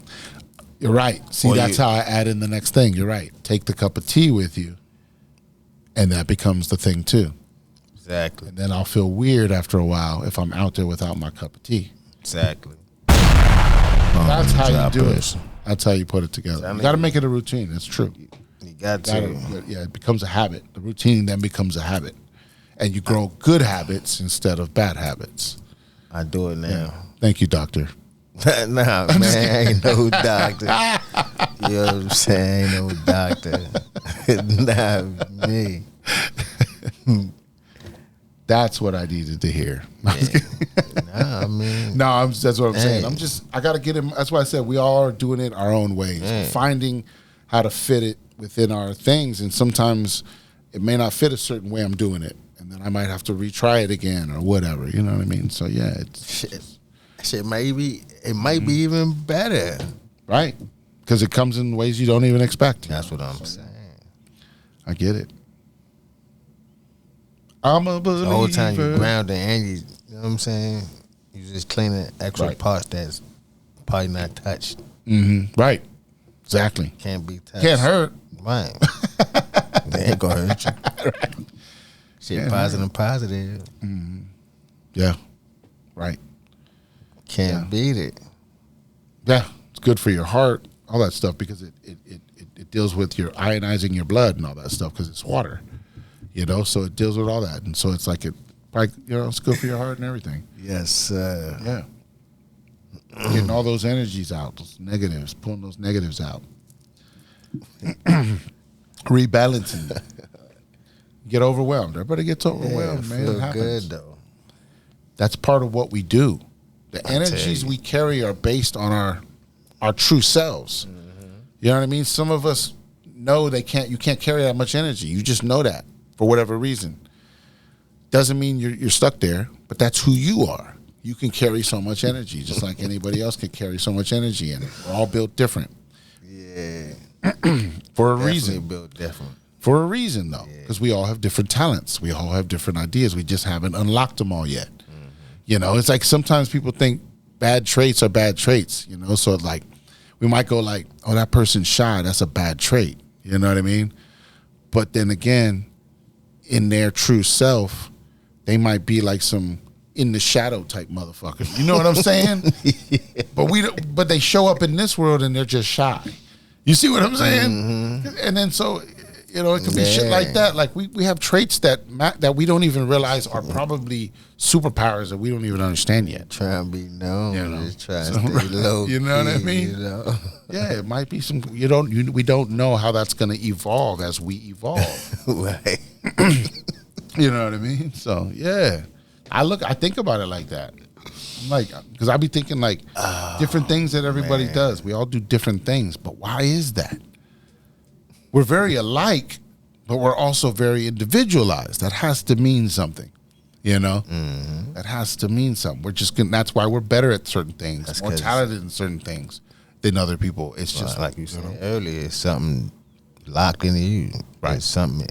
You're right. See, Or that's you- how I add in the next thing. You're right. Take the cup of tea with you, and that becomes the thing too. Exactly. And then I'll feel weird after a while if I'm out there without my cup of tea. Exactly. That's how you do it. Droppers. That's how you put it together. You got to make it a routine. That's true. You got Gotta- to. yeah, it becomes a habit. The routine then becomes a habit, and you grow good habits instead of bad habits. I do it now. Thank you, doctor. Nah, man, I ain't no doctor. You know what I'm saying? Ain't no doctor. Not me. That's what I needed to hear. Nah, I mean, No, that's what I'm saying. Hey. I got to get him. That's why I said we all are doing it our own ways, finding how to fit it within our things. And sometimes it may not fit a certain way I'm doing it. And then I might have to retry it again or whatever. You know what I mean? So, yeah, it's shit might be even better. right. Because it comes in ways you don't even expect. That's what I'm saying. I get it. I'm a believer. The whole time you grounded and you know what I'm saying? You just cleaning extra Right. parts that's probably not touched. Right. Exactly. Can't be touched. Can't hurt. Right. They ain't gonna hurt you. Shit, Can't positive. Yeah. Right. Can't beat it. Yeah. It's good for your heart, all that stuff, because it deals with your ionizing your blood and all that stuff because it's water. You know, so it deals with all that. And so it's like it's good for your heart and everything. Yes, sir. Yeah. Getting all those energies out, those negatives, pulling those negatives out. Rebalancing. Get overwhelmed. Everybody gets overwhelmed, man. It Feel happens. good though. That's part of what we do. The tell energies you. we carry are based on our true selves. You know what I mean? Some of us know you can't carry that much energy. You just know that for whatever reason. Doesn't mean you're stuck there, but that's who you are. You can carry so much energy, just like anybody else can carry so much energy, and we're all built different Yeah. for a Definitely reason. built different. For a reason, though, because we all have different talents. We all have different ideas. We just haven't unlocked them all yet. You know, it's like sometimes people think bad traits are bad traits, you know? So, like, we might go like, oh, that person's shy. That's a bad trait. You know what I mean? But then again, in their true self, they might be like some in the shadow type motherfucker. You know what I'm saying? But they show up in this world and they're just shy. You see what I'm saying? And then so, you know, it could be shit like that. Like we have traits that we don't even realize are probably superpowers that we don't even understand yet. Trying to be known. You know. Just trying to stay low. You know what I key, mean? You know? Yeah, it might be some. We don't know how that's going to evolve as we evolve. Right. You know what I mean? So yeah, I think about it like that. I'm like, because I be thinking like different things that everybody does. We all do different things, but why is that? We're very alike, but we're also very individualized. That has to mean something. You know, that has to mean something. We're just gonna, that's why we're better at certain things, That's more 'cause- talented in certain things than other people. It's just Like you said earlier, it's something locked into you. Right. It's something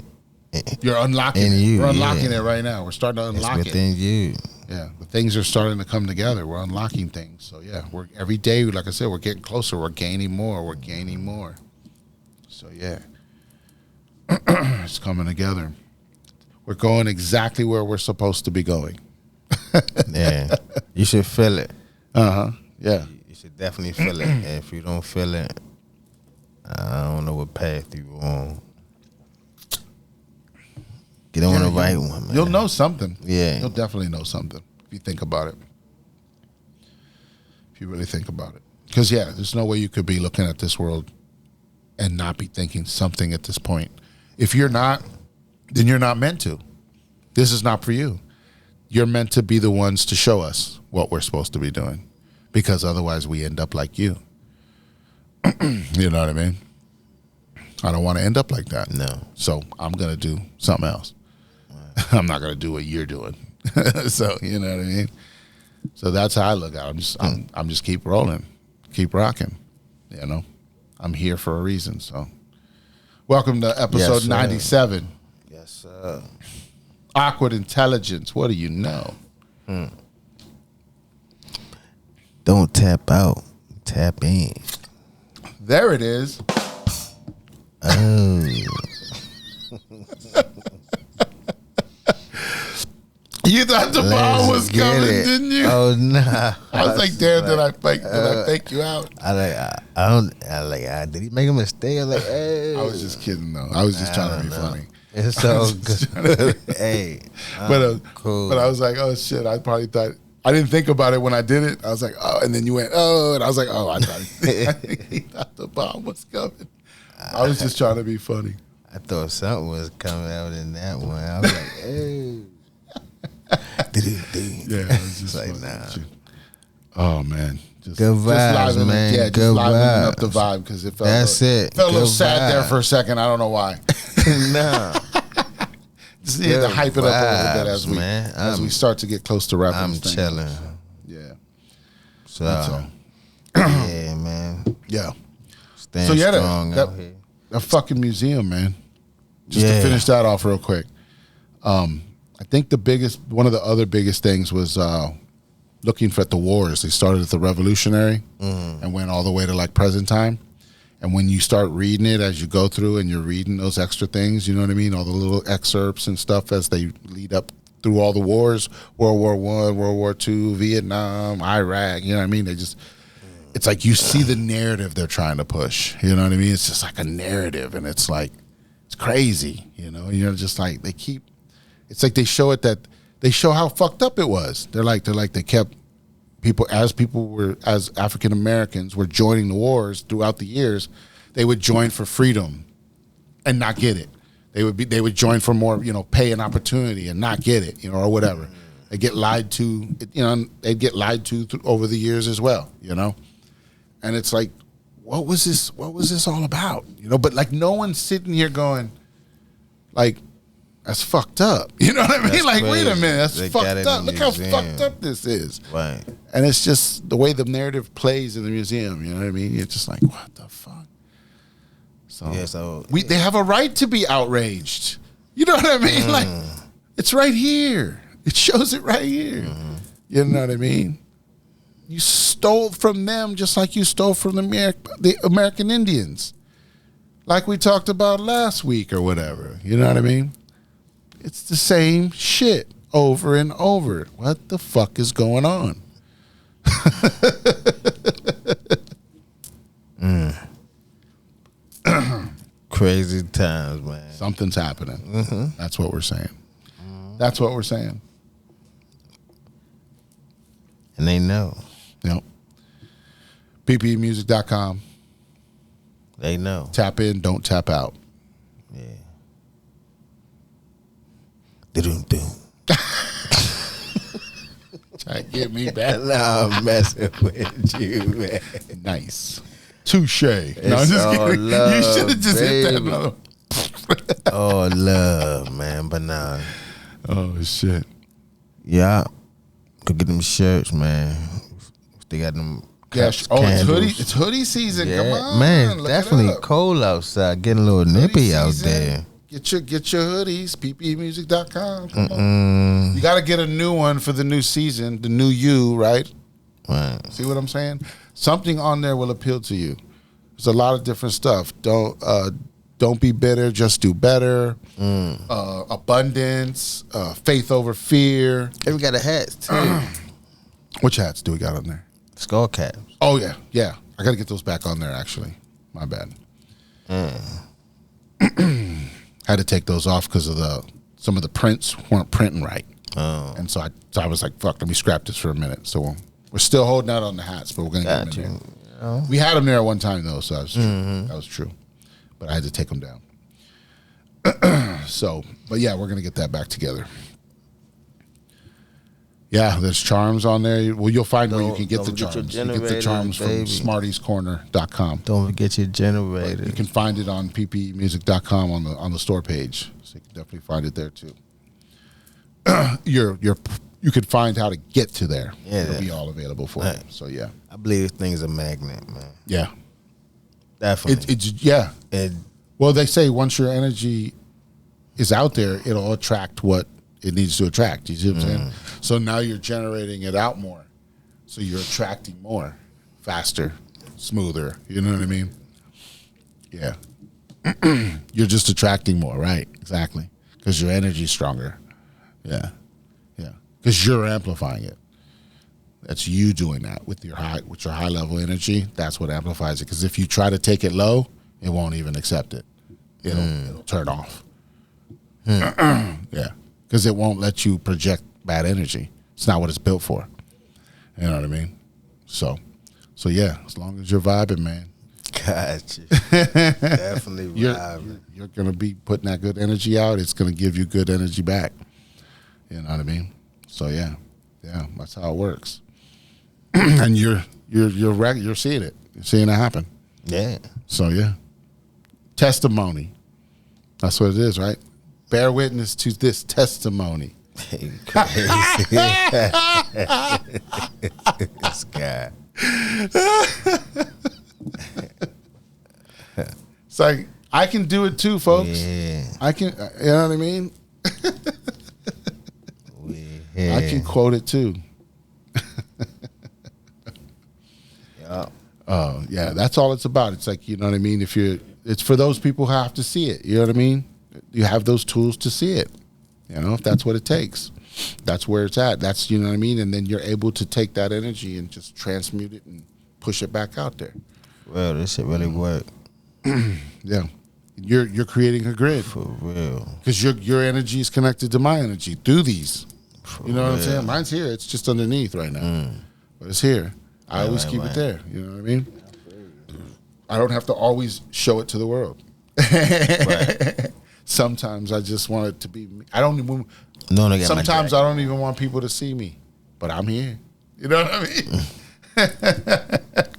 you're unlocking in it. you, We're unlocking yeah. it right now. We're starting to that's unlock it. within you. Yeah, the things are starting to come together. We're unlocking things. So yeah, we're every day, like I said, we're getting closer. We're gaining more. We're gaining more. So yeah, it's coming together. We're going exactly where we're supposed to be going. Yeah. You should feel it. Yeah. You should definitely feel it. And if you don't feel it, I don't know what path you on. Get on the right one, man. You'll know something. Yeah. You'll definitely know something if you think about it. If you really think about it. Because, yeah, there's no way you could be looking at this world and not be thinking something at this point. If you're not, then you're not meant to. This is not for you. You're meant to be the ones to show us what we're supposed to be doing. Because otherwise we end up like you. You know what I mean? I don't want to end up like that. No. So I'm going to do something else. I'm not gonna do what you're doing. So you know what I mean. So that's how I look at it. I'm just keep rolling, keep rocking. You know, I'm here for a reason. So, welcome to episode 97. Yes, sir. Awkward Intelligence. What do you know? Don't tap out, tap in. There it is. Oh. You thought the ball was coming, didn't you? Oh nah. I was like, damn, did I fake you out? Did he make a mistake? I was like, hey. I was just kidding though. I was just trying to be funny. It's so good. Hey. Cool. But I was like, oh shit, I probably thought I didn't think about it when I did it. I was like, oh, and then you went, oh, and I was like, oh, I thought he thought the bomb was coming. I was just trying to be funny. I thought something was coming out in that one. I was like, hey. Yeah, I was just like, nah. Oh man, just good vibes, just man. Yeah, just livening up the vibe because it felt felt a little sad there for a second. I don't know why. Nah, just need to hype it up a little bit as we start to get close to wrapping. I'm chilling. Yeah. So yeah, man. Yeah. Staying so strong out here. That fucking museum, man. Just to finish that off real quick. I think one of the other biggest things was looking at the wars. They started at the Revolutionary and went all the way to like present time. And when you start reading it as you go through and you're reading those extra things, you know what I mean? All the little excerpts and stuff as they lead up through all the wars, World War I, World War II, Vietnam, Iraq, you know what I mean? It's like you see the narrative they're trying to push, you know what I mean? It's just like a narrative and it's like, it's crazy, you know? You're just like, it's like they show how fucked up it was. They kept people as African Americans were joining the wars throughout the years, they would join for freedom and not get it. They would join for more, you know, pay and opportunity and not get it, you know, or whatever. They get lied to, you know, they'd get lied to over the years as well, you know. And it's like, what was this all about? You know, but like no one's sitting here going, like, that's fucked up. You know what I mean? That's like, crazy. wait a minute, that's They fucked up. Look how fucked up this is. Right. And it's just the way the narrative plays in the museum. You know what I mean? You're just like, what the fuck? So, they have a right to be outraged. You know what I mean? Like, it's right here. It shows it right here. You know what I mean? You stole from them just like you stole from the American Indians. Like we talked about last week or whatever. You know what I mean? It's the same shit over and over. What the fuck is going on? Crazy times, man. Something's happening. That's what we're saying. That's what we're saying. And they know. Yep. ppeintox.com. They know. Tap in, don't tap out. Yeah. Do-do-do. Try to get me back. Nah, I'm messing with you, man. Nice. Touche. No, I'm It's just all kidding. love, You should have just hit that baby. another. Oh, love, man. But nah. Oh, shit. Yeah. Go get them shirts, man. They got them. Gosh. Oh, it's hoodie season. Yeah, Come on. man. It's look definitely it up. cold outside. Getting a little nippy out there. Get your hoodies, ppeintox.com. Come on. You got to get a new one for the new season, the new you, right? Right. See what I'm saying? Something on there will appeal to you. There's a lot of different stuff. Don't be bitter, just do better. Abundance, faith over fear. Hey, we got a hat too. Which hats do we got on there? Skull caps. Oh yeah. I got to get those back on there. Actually, my bad. Had to take those off because of some of the prints weren't printing right. Oh. And so I was like, fuck, let me scrap this for a minute. So we're still holding out on the hats, but we're gonna get them in there. We had them there at one time though, so that was true. But I had to take them down. So, but yeah, we're gonna get that back together. Yeah, there's charms on there. Well, you'll find where you can get the charms. You get the charms from smartiescorner.com. Don't forget your generator. You can find it on ppmusic.com on the store page. So you can definitely find it there too. you could find how to get to there. Yeah, It'll be all available for you. So yeah, I believe this thing's a magnet, man. yeah, Definitely. It's well, they say once your energy is out there, it'll attract what it needs to attract. You see what I'm saying? So now you're generating it out more. So you're attracting more, faster, smoother. You know what I mean? Yeah. You're just attracting more, right? Exactly. Because your energy's stronger. Yeah. Yeah. Because you're amplifying it. That's you doing that with your high level energy. That's what amplifies it. Because if you try to take it low, it won't even accept it. It'll turn off. Yeah. Because it won't let you project bad energy. It's not what it's built for. You know what I mean? So yeah, as long as you're vibing, man. Gotcha. Definitely vibing. You're going to be putting that good energy out. It's going to give you good energy back. You know what I mean? So yeah, that's how it works. And you're seeing it. You're seeing it happen. Yeah. So yeah, testimony. That's what it is, right? Bear witness to this testimony. This guy. It's like I can do it too, folks. Yeah. I can. You know what I mean? Yeah. I can quote it too. Yeah. Yeah, that's all it's about. It's like, you know what I mean? It's for those people who have to see it. You know what I mean? You have those tools to see it. You know, if that's what it takes, that's where it's at. That's, you know what I mean? And then you're able to take that energy and just transmute it and push it back out there. Well, this shit really work. Yeah. You're creating a grid. For real. Because your energy is connected to my energy through these. For You know what I'm real. saying? Mine's here. It's just underneath right now. But it's here. I always keep it there. You know what I mean? I don't have to always show it to the world. Right. Sometimes I just want it to be me. I don't even. No, I got Sometimes my I don't even want people to see me, but I'm here. You know what I mean?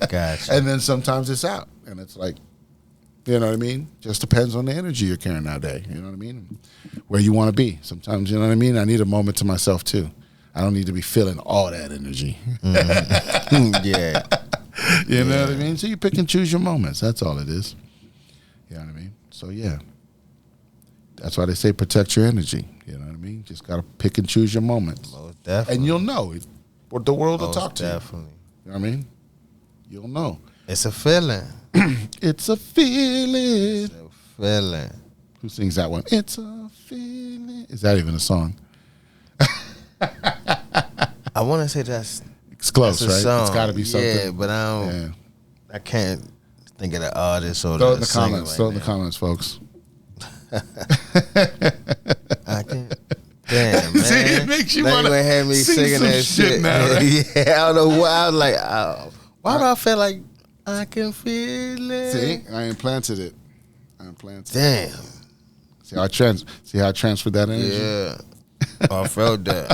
Gotcha. And then sometimes it's out, and it's like, you know what I mean? Just depends on the energy you're carrying that day. You know what I mean? Where you want to be. Sometimes, you know what I mean? I need a moment to myself too. I don't need to be feeling all that energy. Yeah. You know what I mean? So you pick and choose your moments. That's all it is. You know what I mean? So yeah. That's why they say protect your energy. You know what I mean? Just got to pick and choose your moments. Most definitely. And you'll know. The world will Most talk to you. definitely. You know what I mean? You'll know. It's a feeling. It's a feeling. It's a feeling. Who sings that one? It's a feeling. Is that even a song? I want to say that's It's close, a right? song. It's got to be something. Yeah, but I don't. Yeah. I can't think of the artist or Throw it the in the singer comments. right Throw it in the now. comments, folks. I can't. Damn, man. See, it makes you Now wanna gonna have me sing singing some that shit shit. now, right? Yeah, I don't know why. I was like, why do I feel like I can feel it? See, I implanted it. Damn. See how I transferred that energy? Yeah. I felt that.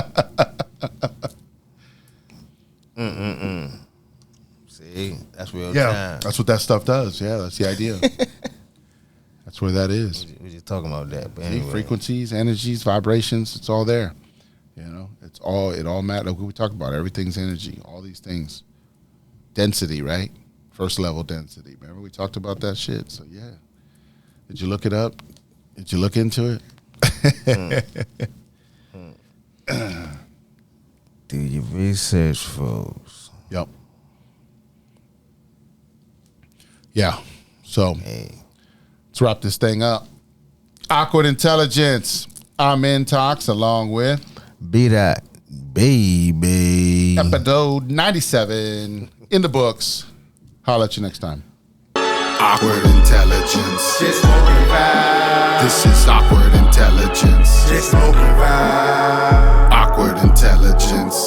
See, that's real Yeah, time. that's what that stuff does. Yeah, that's the idea. That's where that is. We just talking about that. But See, anyway. frequencies, energies, vibrations, it's all there. You know, it all matters. Like we talked about, everything's energy, all these things. Density, right? First level density. Remember we talked about that shit? So yeah. Did you look it up? Did you look into it? Do your research, folks. Yep. Yeah. So Hey. let's wrap this thing up. Awkward Intelligence. I'm Intox along with BDot, baby. episode 97 in the books. Holla at you next time. Awkward Intelligence. Just smoking vibe. This is Awkward Intelligence. Just smoking vibe. Awkward Intelligence.